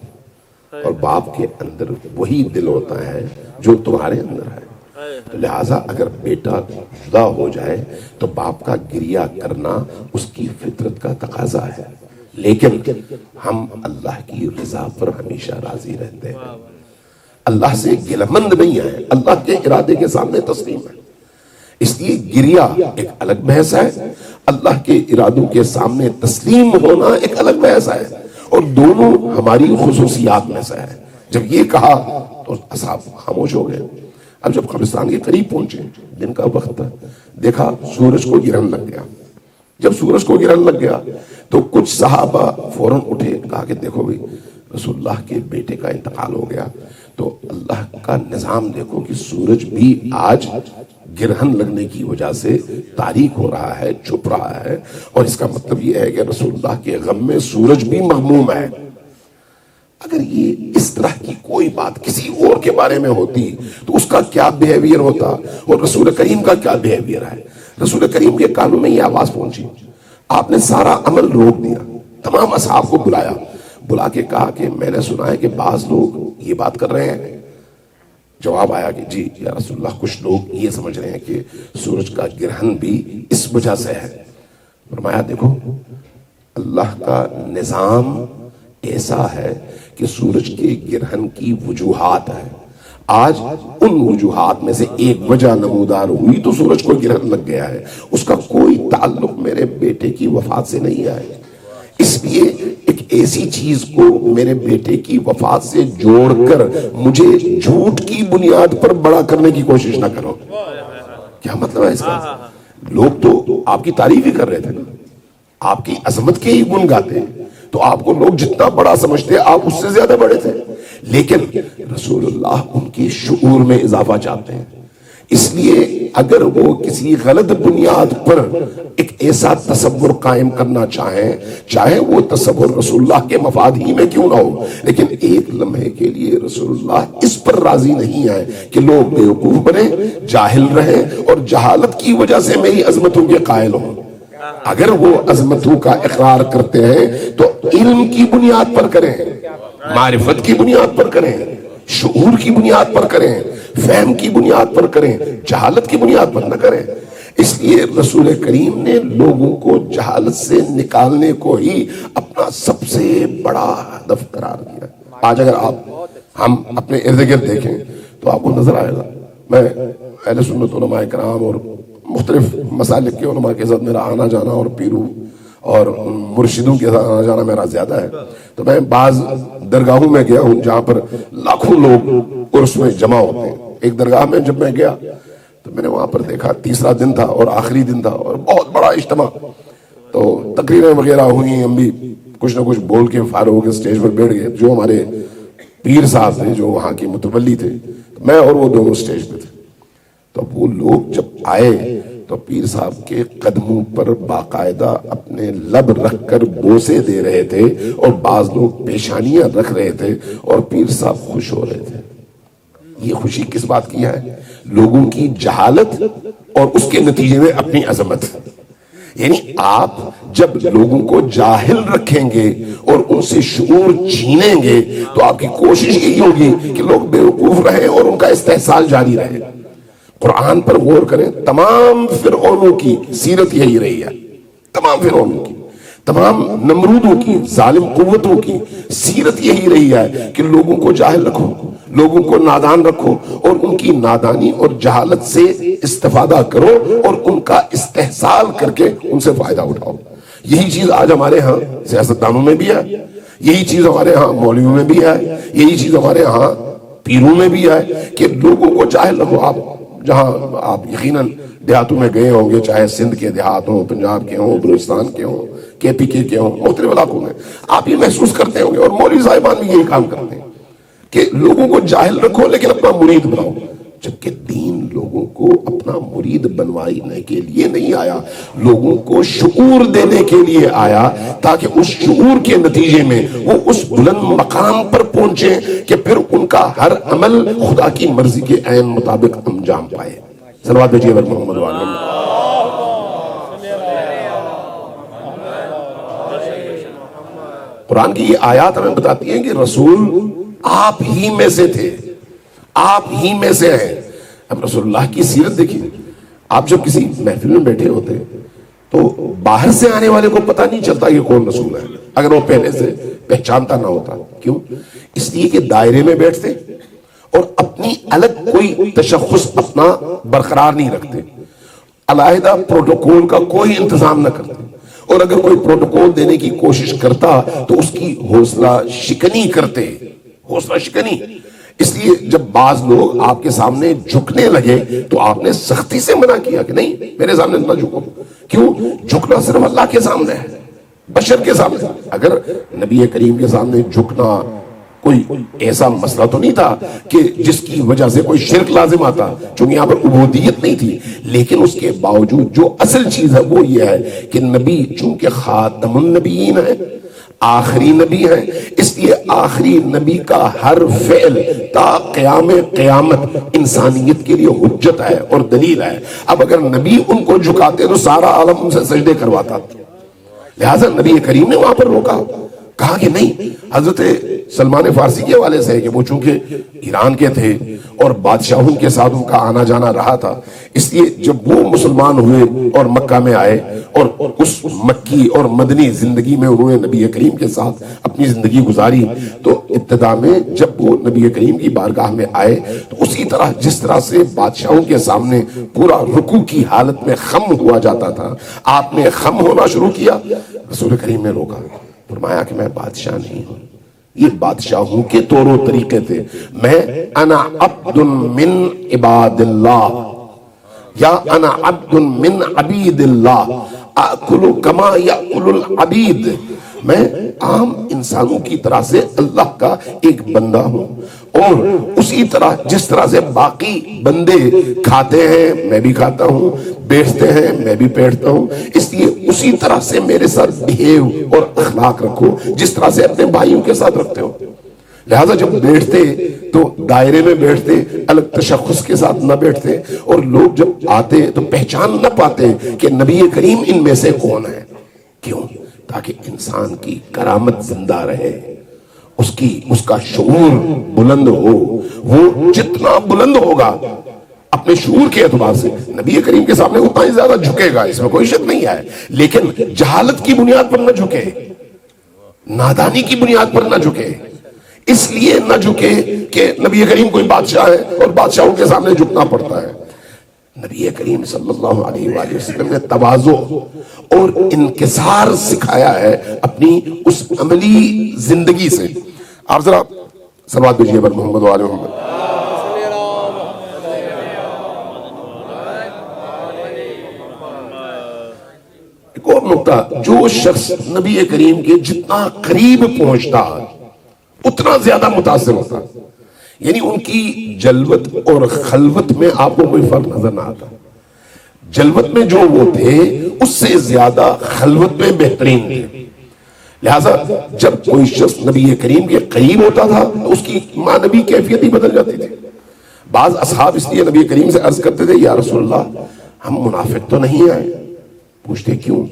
اور باپ کے اندر وہی دل ہوتا ہے جو تمہارے اندر ہے، تو لہٰذا اگر بیٹا جدا ہو جائے تو باپ کا گریہ کرنا اس کی فطرت کا تقاضا ہے، لیکن ہم اللہ کی رضا پر ہمیشہ راضی رہتے ہیں، اللہ سے گلمند نہیں ہے، اللہ کے ارادے کے سامنے تسلیم ہے. اس لیے گریہ ایک الگ بحث ہے، اللہ کے ارادوں کے سامنے تسلیم ہونا ایک الگ بحث ہے، اور دونوں ہماری خصوصیات میں سے ہے. جب یہ کہا تو اصحاب خاموش ہو گئے. اب جب قبرستان کے قریب پہنچے، دن کا وقت تھا، دیکھا سورج کو گرہن لگ گیا. جب سورج کو گرہن لگ گیا تو کچھ صحابہ فوراً اٹھے، کہا کہ دیکھو بھئی رسول اللہ کے بیٹے کا انتقال ہو گیا، تو اللہ کا نظام دیکھو کہ سورج بھی آج گرہن لگنے کی وجہ سے تاریک ہو رہا ہے، چھپ رہا ہے، اور اس کا مطلب یہ ہے کہ رسول اللہ کے غم میں سورج بھی مغموم ہے. اگر یہ اس طرح کی کوئی بات کسی اور کے بارے میں ہوتی تو اس کا کیا بیہیویئر ہوتا، اور رسول کریم کا کیا بیہیویئر ہے. رسول کریم کے کانوں میں یہ آواز پہنچی، آپ نے سارا عمل روک دیا، تمام اصحاب کو بلا کے کہا کہ میں نے سنا ہے کہ بعض لوگ یہ بات کر رہے ہیں، جواب آیا کہ جی یا رسول اللہ کچھ لوگ یہ سمجھ رہے ہیں کہ سورج کا گرہن بھی اس وجہ سے ہے. فرمایا دیکھو اللہ کا نظام ایسا ہے کہ سورج کے گرہن کی وجوہات ہیں. آج ان وجوہات میں سے ایک وجہ نمودار ہوئی تو سورج کو گرہن لگ گیا ہے. اس کا کوئی تعلق میرے بیٹے کی وفات سے نہیں ہے. اس لیے ایک ایسی چیز کو میرے بیٹے کی وفات سے جوڑ کر مجھے جھوٹ کی بنیاد پر بڑا کرنے کی کوشش نہ کرو. کیا مطلب ہے اس کا؟ لوگ تو آپ کی تعریف ہی کر رہے تھے نا, آپ کی عظمت کے ہی گن گاتے ہیں, تو آپ کو لوگ جتنا بڑا سمجھتے آپ اس سے زیادہ بڑے تھے. لیکن رسول اللہ ان کی شعور میں اضافہ چاہتے ہیں. اس لیے اگر وہ کسی غلط بنیاد پر ایک ایسا تصور قائم کرنا چاہے وہ تصور رسول اللہ کے مفاد ہی میں کیوں نہ ہو, لیکن ایک لمحے کے لیے رسول اللہ اس پر راضی نہیں ہے کہ لوگ بیوقوف بنے, جاہل رہیں اور جہالت کی وجہ سے میری عظمتوں کے قائل ہوں. اگر وہ عظمتوں کا اقرار کرتے ہیں تو علم کی بنیاد پر کریں, معرفت کی بنیاد پر کریں, شعور کی بنیاد پر کریں, فہم کی بنیاد پر کریں, جہالت کی بنیاد پر نہ کریں. اس لیے رسول کریم نے لوگوں کو جہالت سے نکالنے کو ہی اپنا سب سے بڑا ہدف قرار دیا. آج اگر ہم اپنے ارد گرد دیکھیں تو آپ کو نظر آئے گا, میں اہل سنت علماء کرام اور مختلف مسالک کے علماء کے ساتھ میرا آنا جانا اور پیروں اور مرشدوں کے ساتھ آنا جانا میرا زیادہ ہے. تو میں بعض درگاہوں میں گیا ہوں جہاں پر لاکھوں لوگ عرس میں جمع ہوتے ہیں. ایک درگاہ میں جب میں گیا تو میں نے وہاں پر دیکھا تیسرا دن تھا اور آخری دن تھا اور بہت بڑا اجتماع. تو تقریریں وغیرہ ہوئی, ہم بھی کچھ نہ کچھ بول کے فارغ ہو کے اسٹیج پر بیٹھ گئے. جو ہمارے پیر صاحب تھے جو وہاں کے متولی تھے, میں اور وہ دونوں اسٹیج پہ تھے. تو وہ لوگ جب آئے تو پیر صاحب کے قدموں پر باقاعدہ اپنے لب رکھ کر بوسے دے رہے تھے اور بعض لوگ پیشانیاں رکھ رہے تھے اور پیر صاحب خوش ہو رہے تھے. یہ خوشی کس بات کی ہے؟ لوگوں کی جہالت اور اس کے نتیجے میں اپنی عظمت. یعنی آپ جب لوگوں کو جاہل رکھیں گے اور ان سے شعور چھینیں گے تو آپ کی کوشش یہی ہوگی کہ لوگ بیوقوف رہیں اور ان کا استحصال جاری رہے. قرآن پر غور کریں, تمام فرعونوں کی سیرت یہی رہی ہے. تمام فرعونوں کی, تمام نمرودوں کی, ظالم قوتوں کی سیرت یہی رہی ہے کہ لوگوں کو جاہل رکھو, لوگوں کو نادان رکھو اور ان کی نادانی اور جہالت سے استفادہ کرو اور ان کا استحصال کر کے ان سے فائدہ اٹھاؤ. یہی چیز آج ہمارے ہاں سیاستدانوں میں بھی ہے, یہی چیز ہمارے ہاں مولویوں میں بھی ہے, یہی چیز ہمارے ہاں پیروں میں بھی ہے کہ لوگوں کو جاہل رکھو. آپ جہاں آپ یقیناً دیہاتوں میں گئے ہوں گے, چاہے سندھ کے دیہات ہوں, پنجاب کے ہوں, بلوچستان کے ہوں, کے پی کے ہوں, مختلف علاقوں میں آپ یہ محسوس کرتے ہوں گے اور مولوی صاحبان بھی یہی کام کرتے ہیں کہ لوگوں کو جاہل رکھو لیکن اپنا مرید بناؤ. جبکہ دین لوگوں کو اپنا مرید بنوانے کے لیے نہیں آیا, لوگوں کو شعور دینے کے لیے آیا تاکہ اس شعور کے نتیجے میں وہ اس بلند مقام پر پہنچے کہ پھر ان کا ہر عمل خدا کی مرضی کے عین مطابق انجام پائے. صلوات بھیجیے بر محمد وعلیہ. قرآن کی یہ آیات ہمیں بتاتی ہیں کہ رسول آپ ہی میں سے تھے, آپ ہی میں سے ہیں. اب رسول اللہ کی سیرت دیکھیے, آپ جب کسی محفل میں بیٹھے ہوتے تو باہر سے آنے والے کو پتہ نہیں چلتا کہ کون رسول ہے اگر وہ پہلے سے پہچانتا نہ ہوتا. کیوں؟ اس لیے کہ دائرے میں بیٹھتے اور اپنی الگ کوئی تشخص اپنا برقرار نہیں رکھتے, علیحدہ پروٹوکول کا کوئی انتظام نہ کرتے, اور اگر کوئی پروٹوکول دینے کی کوشش کرتا تو اس کی حوصلہ شکنی کرتے, حوصلہ شکنی. اس لیے جب بعض لوگ آپ کے سامنے جھکنے لگے تو آپ نے سختی سے منع کیا کہ نہیں میرے سامنے نہ جھکو. کیوں؟ جھکنا صرف اللہ کے سامنے ہے, بشر کے سامنے. اگر نبی کریم کے سامنے جھکنا کوئی ایسا مسئلہ تو نہیں تھا کہ جس کی وجہ سے کوئی شرک لازم آتا, چونکہ یہاں پر عبودیت نہیں تھی. لیکن اس کے باوجود جو اصل چیز ہے وہ یہ ہے کہ نبی چونکہ خاتم النبیین ہے, آخری نبی ہے, اس لیے آخری نبی کا ہر فعل تا قیام قیامت انسانیت کے لیے حجت ہے اور دلیل ہے. اب اگر نبی ان کو جھکاتے تو سارا عالم ان سے سجدے کرواتا. لہٰذا نبی کریم نے وہاں پر روکا, کہا کہ نہیں. حضرت سلمان فارسی کے حوالے سے ہے کہ وہ چونکہ ایران کے تھے اور بادشاہوں کے ساتھ ان کا آنا جانا رہا تھا، اس لیے جب وہ مسلمان ہوئے اور مکہ میں آئے اور اس مکی اور مدنی زندگی میں انہوں نے نبی کریم کے ساتھ اپنی زندگی گزاری، تو ابتدا میں جب وہ نبی کریم کی بارگاہ میں آئے تو اسی طرح جس طرح سے بادشاہوں کے سامنے پورا رکوع کی حالت میں خم ہوا جاتا تھا، آپ نے خم ہونا شروع کیا، رسول کریم نے روکا، فرمایا کہ میں بادشاہ نہیں ہوں، یہ بادشاہوں کے طور و طریقے تھے، میں انا عبد من عباد اللہ یا انا عبد من عبید اللہ آکل کما یاکل العبید، میں عام انسانوں کی طرح سے اللہ کا ایک بندہ ہوں، اور اسی طرح جس طرح سے باقی بندے کھاتے ہیں میں بھی کھاتا ہوں، بیٹھتے ہیں میں بھی بیٹھتا ہوں، اس لیے اسی طرح سے میرے ساتھ بہیو اور اخلاق رکھو جس طرح سے اپنے بھائیوں کے ساتھ رکھتے ہو۔ لہذا جب بیٹھتے تو دائرے میں بیٹھتے، الگ تشخص کے ساتھ نہ بیٹھتے، اور لوگ جب آتے تو پہچان نہ پاتے کہ نبی کریم ان میں سے کون ہے۔ کیوں؟ تاکہ انسان کی کرامت زندہ رہے، اس کا شعور بلند ہو، وہ جتنا بلند ہوگا اپنے شعور کے اعتبار سے نبی کریم کے سامنے اتنا ہی زیادہ جھکے گا، اس میں کوئی شک نہیں ہے، لیکن جہالت کی بنیاد پر نہ جھکے، نادانی کی بنیاد پر نہ جھکے، اس لیے نہ جھکے کہ نبی کریم کوئی بادشاہ ہے اور بادشاہوں کے سامنے جھکنا پڑتا ہے۔ نبی کریم صلی اللہ علیہ وآلہ وسلم نے تواضع اور انکسار سکھایا ہے اپنی اس عملی زندگی سے۔ آپ ذرا صلوات بھیجیے پر محمد و آل محمد۔ ایک اور نقطہ، جو شخص نبی کریم کے جتنا قریب پہنچتا اتنا زیادہ متاثر ہوتا، یعنی ان کی جلوت اور خلوت میں آپ کو کوئی فرق نظر نہ آتا، جلوت میں جو وہ تھے اس سے زیادہ خلوت میں بہترین تھے، لہذا جب کوئی شخص نبی کریم کے قریب ہوتا تھا تو اس کی معنوی کیفیت ہی بدل جاتی تھی۔ بعض اصحاب اس لیے نبی کریم سے عرض کرتے تھے، یا رسول اللہ ہم منافق تو نہیں آئے؟ پوچھتے کیوں؟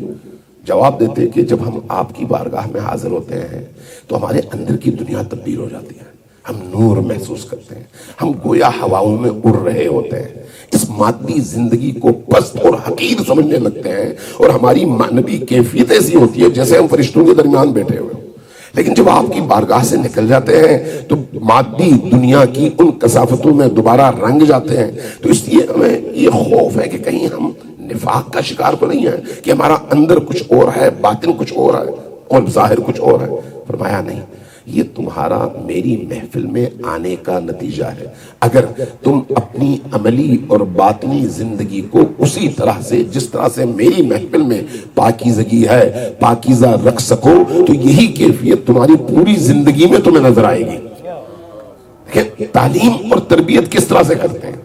جواب دیتے کہ جب ہم آپ کی بارگاہ میں حاضر ہوتے ہیں تو ہمارے اندر کی دنیا تبدیل ہو جاتی ہے، ہم نور محسوس کرتے ہیں، ہم گویا ہواؤں میں اڑ رہے ہوتے ہیں، اس مادی زندگی کو پست اور حقیر سمجھنے لگتے ہیں، اور ہماری معنوی کیفیت ایسی ہوتی ہے جیسے ہم فرشتوں کے درمیان بیٹھے ہوئے۔ لیکن جب آپ کی بارگاہ سے نکل جاتے ہیں تو مادی دنیا کی ان کثافتوں میں دوبارہ رنگ جاتے ہیں، تو اس لیے ہمیں یہ خوف ہے کہ کہیں ہم نفاق کا شکار تو نہیں ہے کہ ہمارا اندر کچھ اور ہے، باطن کچھ اور ہے اور ظاہر کچھ اور ہے۔ فرمایا نہیں، یہ تمہارا میری محفل میں آنے کا نتیجہ ہے، اگر تم اپنی عملی اور باطنی زندگی کو اسی طرح سے جس طرح سے میری محفل میں پاکیزگی ہے پاکیزہ رکھ سکو تو یہی کیفیت تمہاری پوری زندگی میں تمہیں نظر آئے گی۔ کہ تعلیم اور تربیت کس طرح سے کرتے ہیں،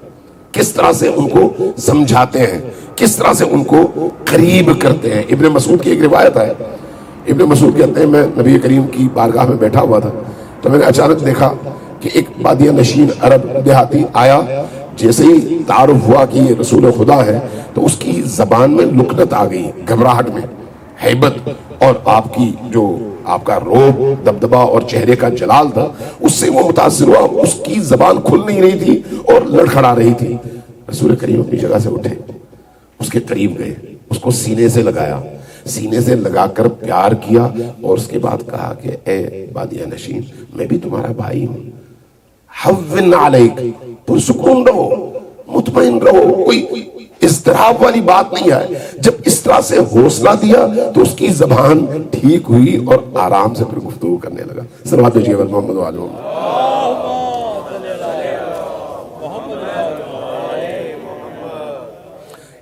کس طرح سے ان کو سمجھاتے ہیں، کس طرح سے ان کو قریب کرتے ہیں۔ ابن مسعود کی ایک روایت ہے، ابن مسعود کہتے ہیں میں نبی کریم کی بارگاہ میں بیٹھا ہوا تھا تو میں نے اچانک دیکھا کہ ایک بادیہ نشین عرب دیہاتی آیا، جیسے ہی تعارف ہوا کہ یہ رسول خدا ہے تو اس کی زبان میں لکنت آ گئی، گھبراہٹ میں ہیبت، اور آپ کی جو آپ کا روب دبدبا اور چہرے کا جلال تھا اس سے وہ متاثر ہوا، اس کی زبان کھل نہیں رہی تھی اور لڑکھڑا رہی تھی۔ رسول کریم اپنی جگہ سے اٹھے، اس کے قریب گئے، اس کو سینے سے لگایا، سینے سے لگا کر پیار کیا، اور اس کے بعد کہا کہ اے بادیہ نشین میں بھی تمہارا بھائی ہوں، حوّن علیک، پرسکون رہو، مطمئن رہو، کوئی اضطراب والی بات نہیں ہے۔ جب اس طرح سے حوصلہ دیا تو اس کی زبان ٹھیک ہوئی اور آرام سے پھر گفتگو کرنے لگا۔ صلوات بھیجیے محمد و آل محمد۔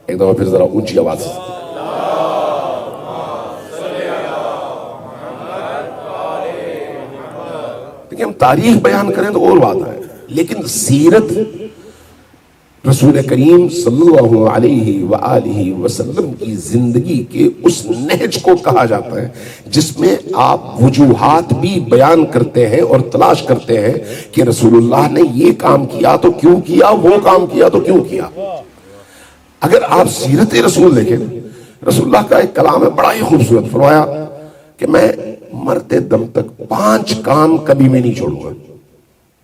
ایک دفعہ پھر ذرا اونچی آواز سے دیکھیں، ہم تاریخ بیان کریں تو اور بات ہے، لیکن سیرت رسول کریم صلی اللہ علیہ وآلہ وسلم کی زندگی کے اس نہج کو کہا جاتا ہے جس میں آپ وجوہات بھی بیان کرتے ہیں اور تلاش کرتے ہیں کہ رسول اللہ نے یہ کام کیا تو کیوں کیا، وہ کام کیا تو کیوں کیا۔ اگر آپ سیرت رسول دیکھیں، رسول اللہ کا ایک کلام ہے بڑا ہی خوبصورت، فرمایا کہ میں مرتے دم تک 5 کام کبھی میں نہیں چھوڑوں گا۔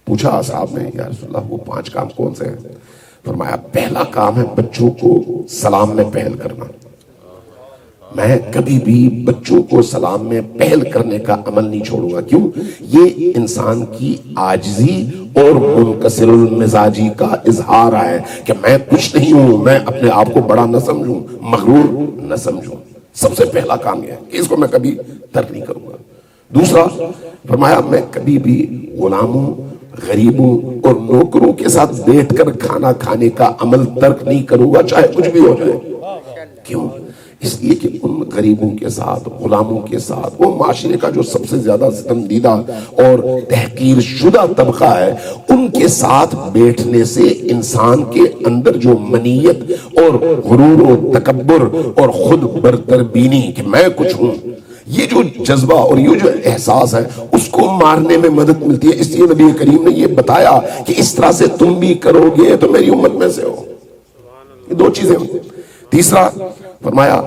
پوچھا اصحاب نے یا رسول اللہ وہ 5 کام کون سے ہیں؟ فرمایا پہلا کام ہے بچوں کو سلام میں پہل کرنا. میں کبھی بھی بچوں کو سلام میں پہل کرنے کا عمل نہیں چھوڑوں گا. کیوں؟ یہ انسان کی عاجزی اور منکسر المزاجی کا اظہار ہے کہ میں کچھ نہیں ہوں، میں اپنے آپ کو بڑا نہ سمجھوں، مغرور نہ سمجھوں. سب سے پہلا کام یہ ہے کہ اس کو میں کبھی ترک نہیں کروں گا. دوسرا فرمایا میں کبھی بھی غلاموں، غریبوں اور نوکروں کے ساتھ بیٹھ کر کھانا کھانے کا عمل ترک نہیں کروں گا چاہے کچھ بھی ہو جائے. کیوں؟ اس لیے کہ ان غریبوں کے ساتھ، غلاموں کے ساتھ، وہ معاشرے کا جو سب سے زیادہ ستمدیدہ اور تحقیر شدہ طبقہ ہے، ان کے ساتھ بیٹھنے سے انسان کے اندر جو منیت اور غرور و تکبر اور خود برتربینی کہ میں کچھ ہوں، یہ جو جذبہ اور یہ جو احساس ہے اس کو مارنے میں مدد ملتی ہے. اس لیے نبی کریم نے یہ بتایا کہ اس طرح سے تم بھی کرو گے تو میری امت میں سے ہو. یہ 2 چیزیں. تیسرا فرمایا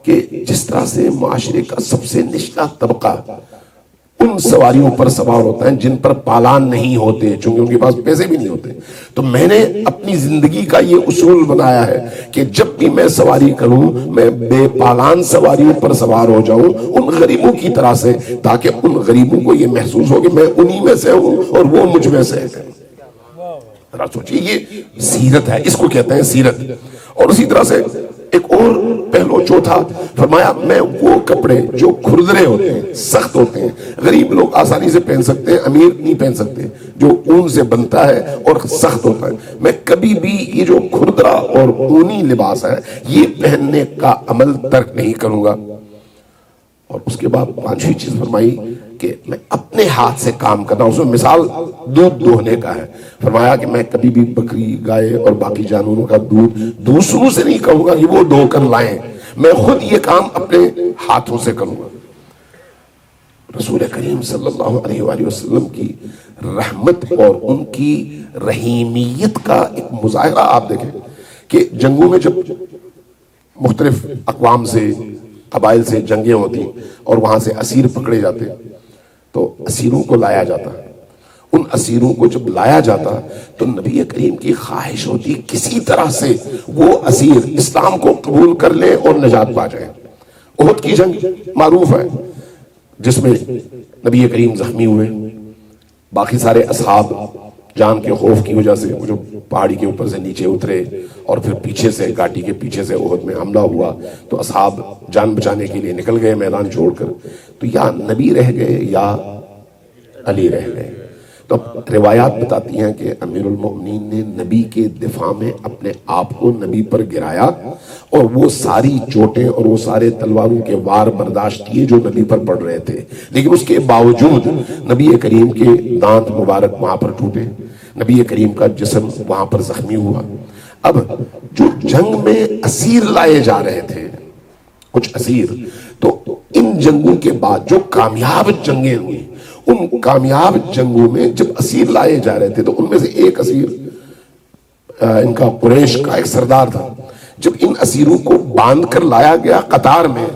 کہ جس طرح سے معاشرے کا سب سے نچلا طبقہ ان سواریوں پر سوار ہوتا ہے جن پر پالان نہیں ہوتے چونکہ ان کے پاس پیسے بھی نہیں ہوتے، تو میں نے اپنی زندگی کا یہ اصول بنایا ہے کہ جب بھی میں سواری کروں میں بے پالان سواریوں پر سوار ہو جاؤں ان غریبوں کی طرح سے، تاکہ ان غریبوں کو یہ محسوس ہو کہ میں انہی میں سے ہوں اور وہ مجھ میں سے ہے. ذرا سوچیے، یہ سیرت ہے، اس کو کہتے ہیں سیرت. اور اسی طرح سے ایک اور پہلو چوتھا فرمایا میں وہ کپڑے جو کھردرے ہوتے ہیں، سخت ہوتے ہیں، غریب لوگ آسانی سے پہن سکتے ہیں، امیر نہیں پہن سکتے، جو اون سے بنتا ہے اور سخت ہوتا ہے، میں کبھی بھی یہ جو کھردرا اور اونی لباس ہے یہ پہننے کا عمل ترک نہیں کروں گا. اور اس کے بعد 5ویں چیز فرمائی کہ میں اپنے ہاتھ سے کام کرنا. اس میں مثال دودھ دوہنے کا ہے. فرمایا کہ میں کبھی بھی بکری، گائے اور باقی جانوروں کا دودھ دوسروں سے نہیں کہوں گا کہ وہ دو کر لائیں، میں خود یہ کام اپنے ہاتھوں سے کروں گا. رسول کریم صلی اللہ علیہ وآلہ وسلم کی رحمت اور ان کی رحیمیت کا ایک مظاہرہ آپ دیکھیں کہ جنگوں میں جب مختلف اقوام سے، قبائل سے جنگیں ہوتی اور وہاں سے اسیر پکڑے جاتے تو اسیروں کو لایا جاتا. ان اسیروں کو جب لایا جاتا تو نبی کریم کی خواہش ہوتی کسی طرح سے وہ اسیر اسلام کو قبول کر لے اور نجات پا جائے. احد کی جنگ معروف ہے جس میں نبی کریم زخمی ہوئے، باقی سارے اصحاب جان کے خوف کی وجہ سے وہ جو پہاڑی کے اوپر سے نیچے اترے اور پھر پیچھے سے گاٹی کے پیچھے سے احد میں حملہ ہوا تو اصحاب جان بچانے کے لیے نکل گئے میدان چھوڑ کر. تو یا نبی رہ گئے یا علی رہ گئے. تو روایات بتاتی ہیں کہ امیر المؤمنین نے نبی کے دفاع میں اپنے آپ کو نبی پر گرایا اور وہ ساری چوٹیں اور وہ سارے تلواروں کے وار برداشت کیے جو نبی پر پڑ رہے تھے، لیکن اس کے باوجود نبی کریم کے دانت مبارک وہاں پر ٹوٹے، نبی کریم کا جسم وہاں پر زخمی ہوا. اب جو جنگ میں اسیر لائے جا رہے تھے کچھ اسیر، تو ان جنگوں کے بعد جو کامیاب جنگیں ہوئی، ان کامیاب جنگوں میں جب اسیر لائے جا رہے تھے تو ان میں سے ایک اسیر ان کا قریش کا ایک سردار تھا. جب ان اسیروں کو باندھ کر لایا گیا قطار میں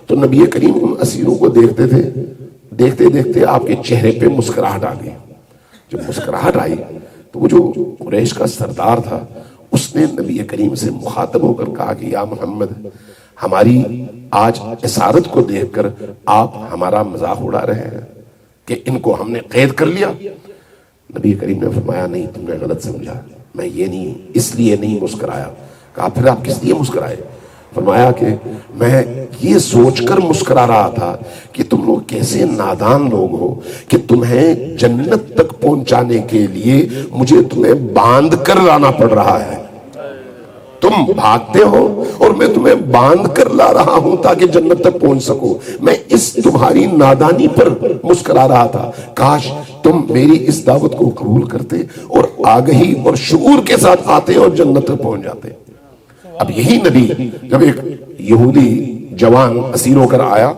تو نبی کریم ان اسیروں کو دیکھتے تھے، دیکھتے دیکھتے آپ کے چہرے پہ مسکراہٹ آ گئی. جب مسکراہٹ آئی تو وہ جو قریش کا سردار تھا اس نے نبی کریم سے مخاطب ہو کر کہا کہ یا محمد، ہماری آج اسارت کو دیکھ کر آپ ہمارا مذاق اڑا رہے ہیں کہ ان کو ہم نے قید کر لیا. نبی کریم نے فرمایا نہیں، تم نے غلط سمجھا، میں یہ نہیں، اس لیے نہیں مسکرایا. کہا پھر آپ کس لیے مسکرائے؟ فرمایا کہ میں یہ سوچ کر مسکرا رہا تھا کہ تم لوگ کیسے نادان لوگ ہو کہ تمہیں جنت تک پہنچانے کے لیے مجھے تمہیں باندھ کر لانا پڑ رہا ہے. تم بھاگتے ہو اور میں تمہیں باندھ کر لا رہا ہوں تاکہ جنت تک پہنچ سکو. میں اس تمہاری نادانی پر مسکرا رہا تھا. کاش تم میری اس دعوت کو قبول کرتے اور آگہی اور شعور کے ساتھ آتے اور جنت تک پہنچ جاتے. اب یہی نبی جب ایک یہودی جوان اسیر ہو کر آیا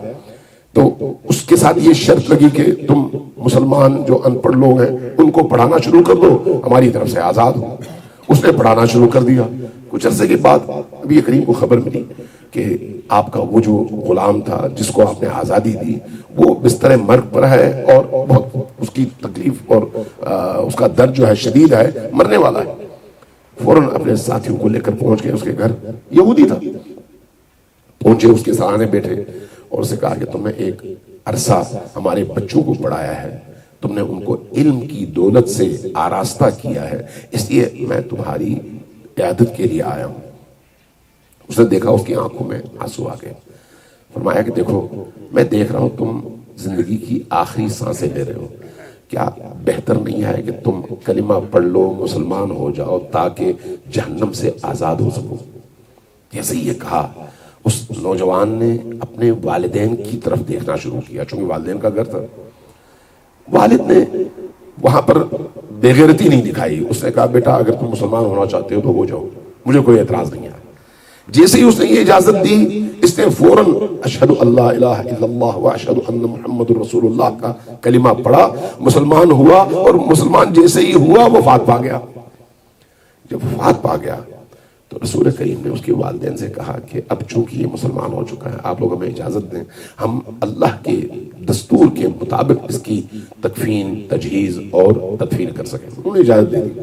تو اس کے ساتھ یہ شرط لگی کہ تم مسلمان جو ان پڑھ لوگ ہیں ان کو پڑھانا شروع کر دو، ہماری طرف سے آزاد ہو. اس نے پڑھانا شروع کر دیا. کچھ عرصے کے بعد نبی کریم کو خبر ملی کہ آپ کا وہ جو غلام تھا جس کو آپ نے آزادی دی وہ بستر مرگ پر ہے اور بہت اس کی تکلیف اور اس کا درد جو ہے شدید ہے، مرنے والا ہے۔ فوراً اپنے ساتھیوں کو لے کر پہنچ گئے اس کے گھر، یہودی تھا، پہنچے اس کے سرانے بیٹھے اور اسے کہا کہ تم نے ایک عرصہ ہمارے بچوں کو پڑھایا ہے، تم نے ان کو علم کی دولت سے آراستہ کیا ہے، اس لیے میں تمہاری عیادت کے لیے آیا ہوں۔ اس نے دیکھا، اس کی آنکھوں میں آنسو آ گئے، فرمایا کہ دیکھو میں دیکھ رہا ہوں تم زندگی کی آخری سانسیں لے رہے ہو، کیا بہتر نہیں ہے کہ تم کلمہ پڑھ لو، مسلمان ہو جاؤ تاکہ جہنم سے آزاد ہو سکو۔ جیسے یہ کہا اس نوجوان نے اپنے والدین کی طرف دیکھنا شروع کیا، چونکہ والدین کا گھر تھا۔ والد نے وہاں پر بے غیرتی نہیں دکھائی، اس نے کہا بیٹا اگر تم مسلمان ہونا چاہتے ہو تو ہو جاؤ، مجھے کوئی اعتراض نہیں ہے۔ جیسے ہی اس نے یہ اجازت دی، اس نے فوراً اشہد اللہ الہ الا اللہ و اشہد ان محمد رسول اللہ کا کلمہ پڑھا، مسلمان ہوا، اور مسلمان جیسے ہی ہوا وفات پا گیا۔ جب وفات پا گیا تو رسول کریم نے اس کے والدین سے کہا کہ اب چونکہ یہ مسلمان ہو چکا ہے، آپ لوگ ہمیں اجازت دیں، ہم اللہ کے دستور کے مطابق اس کی تکفین، تجہیز اور تدفین کر سکیں۔ انہوں نے اجازت دے دی،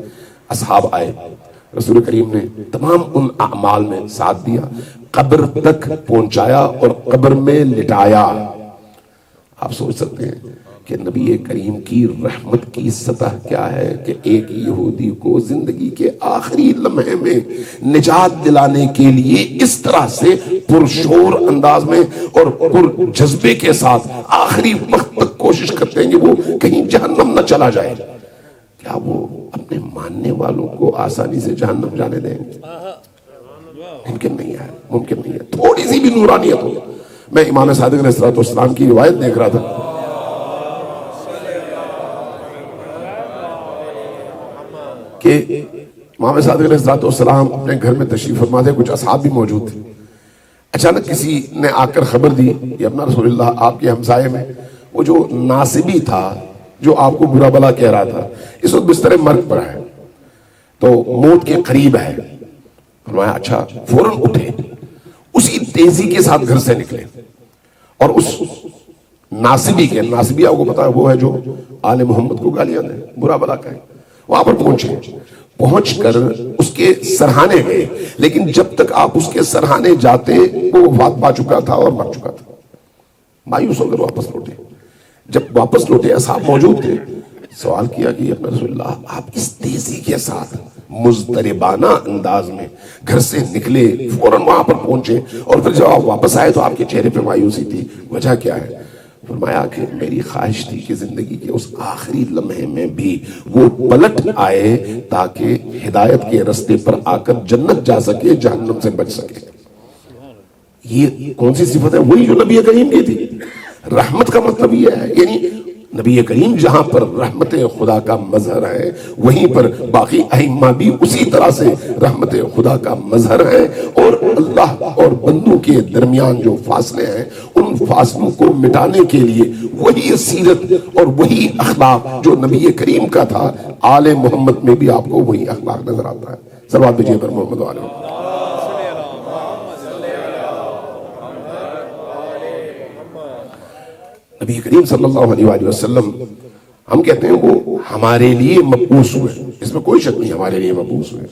اصحاب آئے، رسول کریم نے تمام ان اعمال میں ساتھ دیا، قبر تک پہنچایا اور قبر میں لٹایا۔ آپ سوچ سکتے ہیں کہ نبی کریم کی رحمت کی سطح کیا ہے کہ ایک یہودی کو زندگی کے آخری لمحے میں نجات دلانے کے لیے اس طرح سے پرشور انداز میں اور پر جذبے کے ساتھ آخری وقت تک کوشش کرتے ہیں کہ وہ کہیں جہنم نہ چلا جائے۔ کیا وہ اپنے ماننے والوں کو آسانی سے جہنم جانے دیں گے؟ ممکن نہیں ہے، ممکن نہیں ہے۔ تھوڑی سی بھی نورانیت ہو۔ میں امام صادق علیہ السلام کی روایت دیکھ رہا تھا کہ امام صادق علیہ السلام اپنے گھر میں تشریف فرما تھے، کچھ اصحاب بھی موجود تھے۔ اچانک کسی نے آ کر خبر دی کہ اپنا رسول اللہ آپ کے ہمسائے میں وہ جو ناصبی تھا جو آپ کو برا بلا کہہ رہا تھا اس وقت بستر مرگ پر ہے، تو موت کے قریب ہے۔ فرمایا اچھا، فوراً اٹھے، اسی تیزی کے ساتھ گھر سے نکلے اور اس ناصبی کے، ناصبی آپ کو پتا ہے وہ ہے جو آل محمد کو گالیاں دے، برا بلا کہے، وہاں پر پہنچے، پہنچ کر اس کے سرہانے گئے، لیکن جب تک آپ اس کے سرہانے جاتے وہ وفات پا چکا تھا اور مر چکا تھا۔ مایوس ہو کر واپس لوٹے، جب واپس لوٹے اصحاب موجود تھے، سوال کیا کہ اپنا رسول اللہ آپ اس تیزی کے ساتھ مضطربانہ انداز میں گھر سے نکلے، فوراً وہاں پر پہنچے، اور پھر جب آپ واپس آئے تو آپ کے چہرے پہ مایوسی تھی، وجہ کیا ہے؟ فرمایا کہ میری خواہش تھی کہ زندگی کے اس آخری لمحے میں بھی وہ پلٹ آئے تاکہ ہدایت کے رستے پر آ کر جنت جا سکے، جہنم سے بچ سکے۔ یہ کون سی صفت ہے؟ وہی جو نبی کریم کی تھی۔ رحمت کا مطلب یہ ہے، یعنی نبی کریم جہاں پر رحمت خدا کا مظہر ہے وہیں پر باقی ائمہ بھی اسی طرح سے رحمت خدا کا مظہر ہے، اور اللہ اور بندوں کے درمیان جو فاصلے ہیں ان فاصلوں کو مٹانے کے لیے وہی سیرت اور وہی اخلاق جو نبی کریم کا تھا، آل محمد میں بھی آپ کو وہی اخلاق نظر آتا ہے۔ صلوات بھیجیے پر محمد وعلیہ وسلم۔ نبی کریم صلی اللہ علیہ وآلہ وسلم ہم کہتے ہیں وہ ہمارے لیے مبعوث ہوئے، اس میں کوئی شک نہیں، ہمارے لیے مبعوث ہوئے،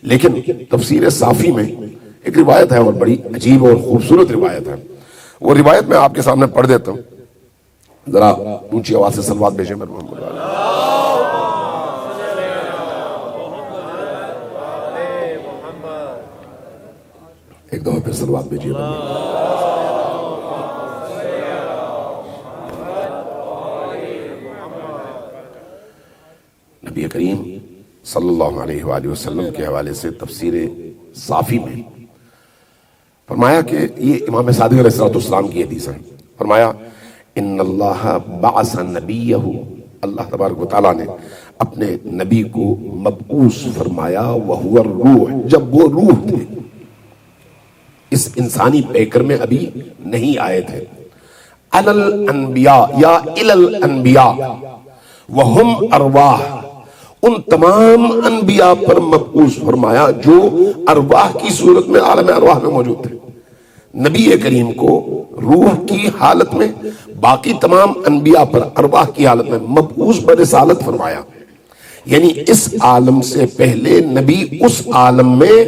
لیکن تفسیر صافی میں ایک روایت ہے اور بڑی عجیب اور خوبصورت روایت ہے، وہ روایت میں آپ کے سامنے پڑھ دیتا ہوں، ذرا اونچی آواز سے صلوات بھیجیں پر محمد ایک دفعہ پھر صلوات بھیجیے پر محمد۔ نبی کریم صلی اللہ علیہ وآلہ وسلم کے حوالے سے تفسیر صافی میں فرمایا کہ یہ امام صادق علیہ السلام کی حدیث ہے، فرمایا ان اللہ بعث نبیہ، اللہ تبارک و تعالیٰ نے اپنے نبی کو مبعوث فرمایا، وہو الروح، جب وہ روح تھے، اس انسانی پیکر میں ابھی نہیں آئے تھے، علی الانبیاء یا الی الانبیاء وہم ارواح، ان تمام انبیاء پر مبعوث فرمایا جو ارواح کی صورت میں عالم ارواح میں موجود تھے. نبی کریم کو روح کی حالت میں، باقی تمام انبیاء پر ارواح کی حالت میں مبعوث برسالت فرمایا. یعنی اس عالم سے پہلے نبی اس عالم میں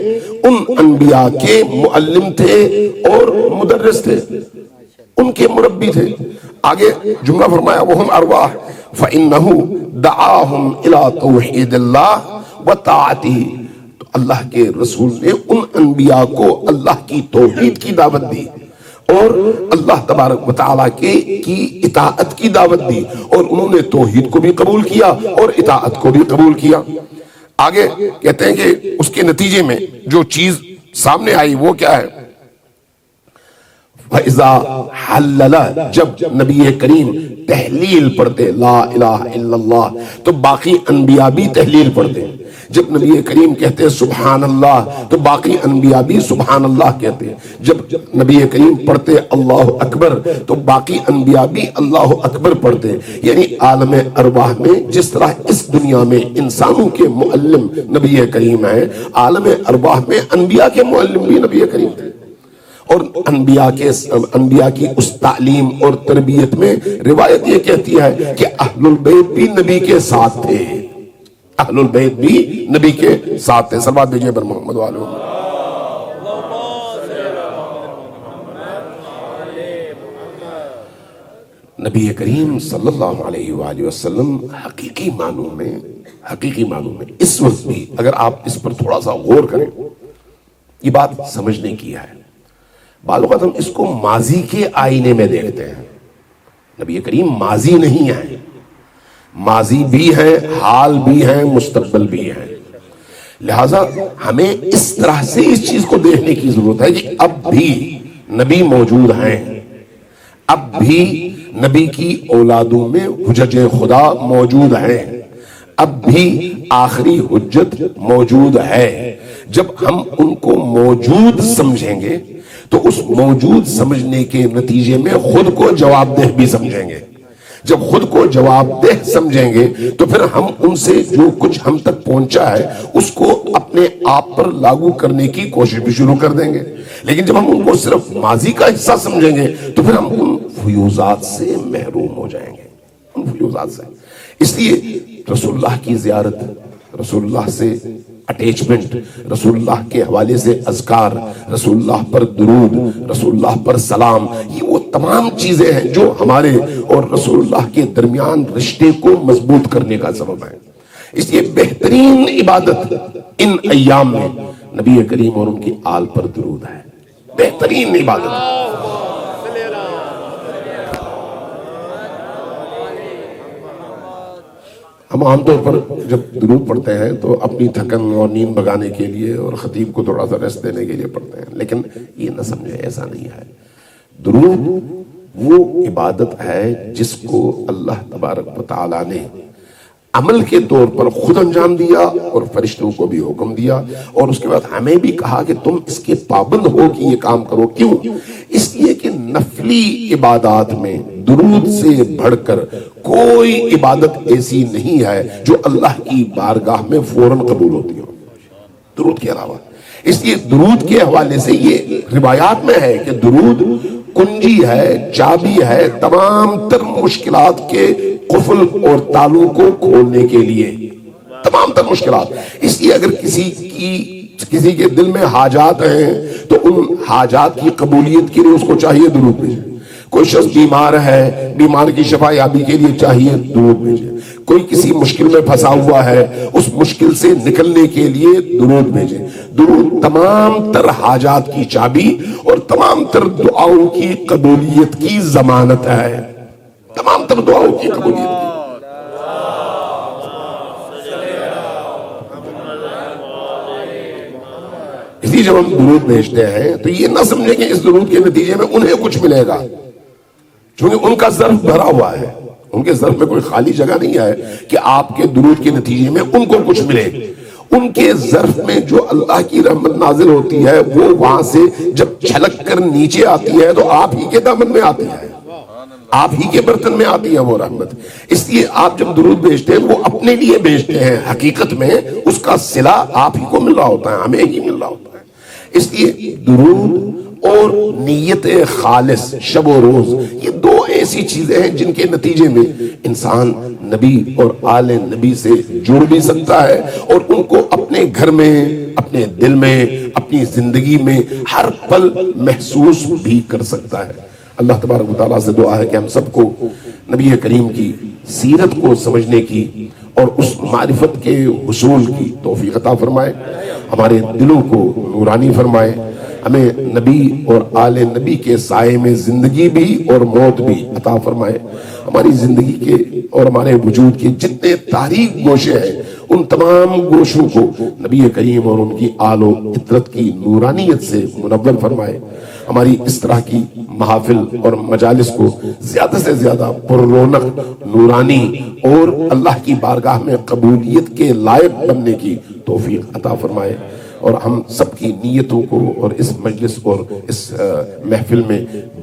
ان انبیاء کے معلم تھے اور مدرس تھے، ان کے مربی تھے. آگے جملہ فرمایا وہم ارواح فإنہ دعاہم الی توحید اللہ وطاعتہ. تو اللہ کے رسول نے ان انبیاء کو اللہ کی توحید کی دعوت دی اور اللہ تبارک و تعالیٰ کی اطاعت کی دعوت دی، اور انہوں نے توحید کو بھی قبول کیا اور اطاعت کو بھی قبول کیا. آگے کہتے ہیں کہ اس کے نتیجے میں جو چیز سامنے آئی وہ کیا ہے؟ فَإِذَا حَلَّلَ، جب نبی کریم تحلیل پڑھتے لا الہ الا اللہ تو باقی انبیاء بھی تحلیل پڑھتے. جب نبی کریم کہتے سبحان اللہ تو باقی انبیاء بھی سبحان اللہ کہتے. جب نبی کریم پڑھتے اللہ اکبر تو باقی انبیاء بھی اللہ اکبر پڑھتے. یعنی عالم ارواح میں جس طرح اس دنیا میں انسانوں کے معلم نبی کریم ہیں، عالم ارواح میں انبیاء کے معلم بھی نبی کریم تھے. اور انبیاء کی اس تعلیم اور تربیت میں روایت یہ کہتی ہے کہ اہل البیت بھی نبی کے ساتھ تھے، اہل البیت بھی نبی کے ساتھ تھے. صلوات بھیجئے پر محمد وآلہ محمد. نبی کریم صلی اللہ علیہ وآلہ وسلم حقیقی معنوں میں اس وقت بھی اگر آپ اس پر تھوڑا سا غور کریں، یہ بات سمجھنے کی ہے. بعض اوقات ہم اس کو ماضی کے آئینے میں دیکھتے ہیں. نبی کریم ماضی نہیں ہے، ماضی بھی ہے، حال بھی ہے، مستقبل بھی ہے. لہٰذا ہمیں اس طرح سے اس چیز کو دیکھنے کی ضرورت ہے کہ اب بھی نبی موجود ہیں، اب بھی نبی کی اولادوں میں حجج خدا موجود ہیں، اب بھی آخری حجت موجود ہے. جب ہم ان کو موجود سمجھیں گے تو اس موجود سمجھنے کے نتیجے میں خود کو جواب دہ بھی سمجھیں گے. جب خود کو جواب دہ سمجھیں گے تو پھر ہم ان سے جو کچھ ہم تک پہنچا ہے اس کو اپنے آپ پر لاگو کرنے کی کوشش بھی شروع کر دیں گے. لیکن جب ہم ان کو صرف ماضی کا حصہ سمجھیں گے تو پھر ہم ان فیوزات سے محروم ہو جائیں گے، ان فیوزات سے. اس لیے رسول اللہ کی زیارت، رسول اللہ سے اٹیچمنٹ، رسول اللہ کے حوالے سے اذکار، رسول اللہ پر درود، رسول اللہ پر سلام، یہ وہ تمام چیزیں ہیں جو ہمارے اور رسول اللہ کے درمیان رشتے کو مضبوط کرنے کا سبب ہے. اس لیے بہترین عبادت ان ایام میں نبی کریم اور ان کی آل پر درود ہے، بہترین عبادت. ہم عام طور پر جب درود پڑھتے ہیں تو اپنی تھکن اور نیند بھگانے کے لیے اور خطیب کو تھوڑا سا ریسٹ دینے کے لیے پڑھتے ہیں، لیکن یہ نہ سمجھے ایسا نہیں ہے. درود وہ عبادت ہے جس کو اللہ تبارک و تعالیٰ نے عمل کے طور پر خود انجام دیا اور فرشتوں کو بھی حکم دیا، اور اس کے بعد ہمیں بھی کہا کہ تم اس کے پابند ہو کہ یہ کام کرو. کیوں؟ اس لیے کہ نفلی عبادات میں درود سے بڑھ کر کوئی عبادت ایسی نہیں ہے جو اللہ کی بارگاہ میں فوراً قبول ہوتی ہو درود کے علاوہ. اس لیے درود کے حوالے سے یہ روایات میں ہے کہ درود کنجی ہے، چابی ہے تمام تر مشکلات کے قفل اور تالوں کو کھولنے کے لیے، تمام تر مشکلات. اس لیے اگر کسی کے دل میں حاجات ہیں تو ان حاجات کی قبولیت کے لیے اس کو چاہیے درود بھیجے. کوئی شخص بیمار ہے، بیمار کی شفا یابی کے لیے چاہیے درود بھیجے. کوئی کسی مشکل میں پھنسا ہوا ہے، اس مشکل سے نکلنے کے لیے درود بھیجے. درود تمام تر حاجات کی چابی اور تمام تر دعاؤں کی قبولیت کی ضمانت ہے، تمام تر دعاؤں کی قبولیت کی. اس لیے جب ہم درود بھیجتے ہیں تو یہ نہ سمجھیں کہ اس درود کے نتیجے میں انہیں کچھ ملے گا، چونکہ ان کا ظرف بھرا ہوا ہے، ان کے ظرف میں کوئی خالی جگہ نہیں ہے کہ آپ کے درود کے نتیجے میں ان کو کچھ ملے. ان کے ظرف میں جو اللہ کی رحمت نازل ہوتی ہے وہ وہاں سے جب چھلک کر نیچے آتی ہے تو آپ ہی کے دامن میں آتی ہے. آپ ہی کے برتن میں آتی ہے وہ رحمت. اس لیے آپ جب درود بھیجتے ہیں وہ اپنے لیے بھیجتے ہیں، حقیقت میں اس کا صلہ آپ ہی کو مل رہا ہوتا ہے، ہمیں ہی مل رہا ہوتا ہے. اس لیے درود اور نیت خالص شب و روز یہ دو ایسی چیزیں ہیں جن کے نتیجے میں انسان نبی اور آل نبی سے جڑ بھی سکتا ہے اور ان کو اپنے گھر میں، اپنے دل میں، اپنی زندگی میں ہر پل محسوس بھی کر سکتا ہے. اللہ تبارک و تعالیٰ سے دعا ہے کہ ہم سب کو نبی کریم کی سیرت کو سمجھنے کی اور اس معرفت کے حصول کی توفیق عطا فرمائے، ہمارے دلوں کو نورانی فرمائے، ہمیں نبی اور آل نبی کے سائے میں زندگی بھی اور موت بھی عطا فرمائے. ہماری زندگی کے اور ہمارے وجود کے جتنے تاریک گوشے ہیں ان تمام گوشوں کو نبی کریم اور ان کی آل و عطرت کی نورانیت سے منور فرمائے. ہماری اس طرح کی محافل اور مجالس کو زیادہ سے زیادہ پر رونق، نورانی اور اللہ کی بارگاہ میں قبولیت کے لائق بننے کی توفیق عطا فرمائے، اور ہم سب کی نیتوں کو اور اس مجلس اور اس محفل میں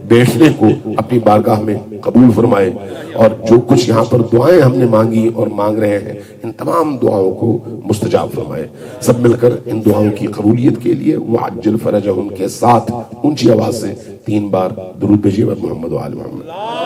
بیٹھنے کو اپنی بارگاہ میں قبول فرمائے، اور جو کچھ یہاں پر دعائیں ہم نے مانگی اور مانگ رہے ہیں ان تمام دعاؤں کو مستجاب فرمائے. سب مل کر ان دعاؤں کی قبولیت کے لیے وعجل فرجہم کے ساتھ اونچی آواز سے 3 بار درود بھیجیے محمد و آل محمد.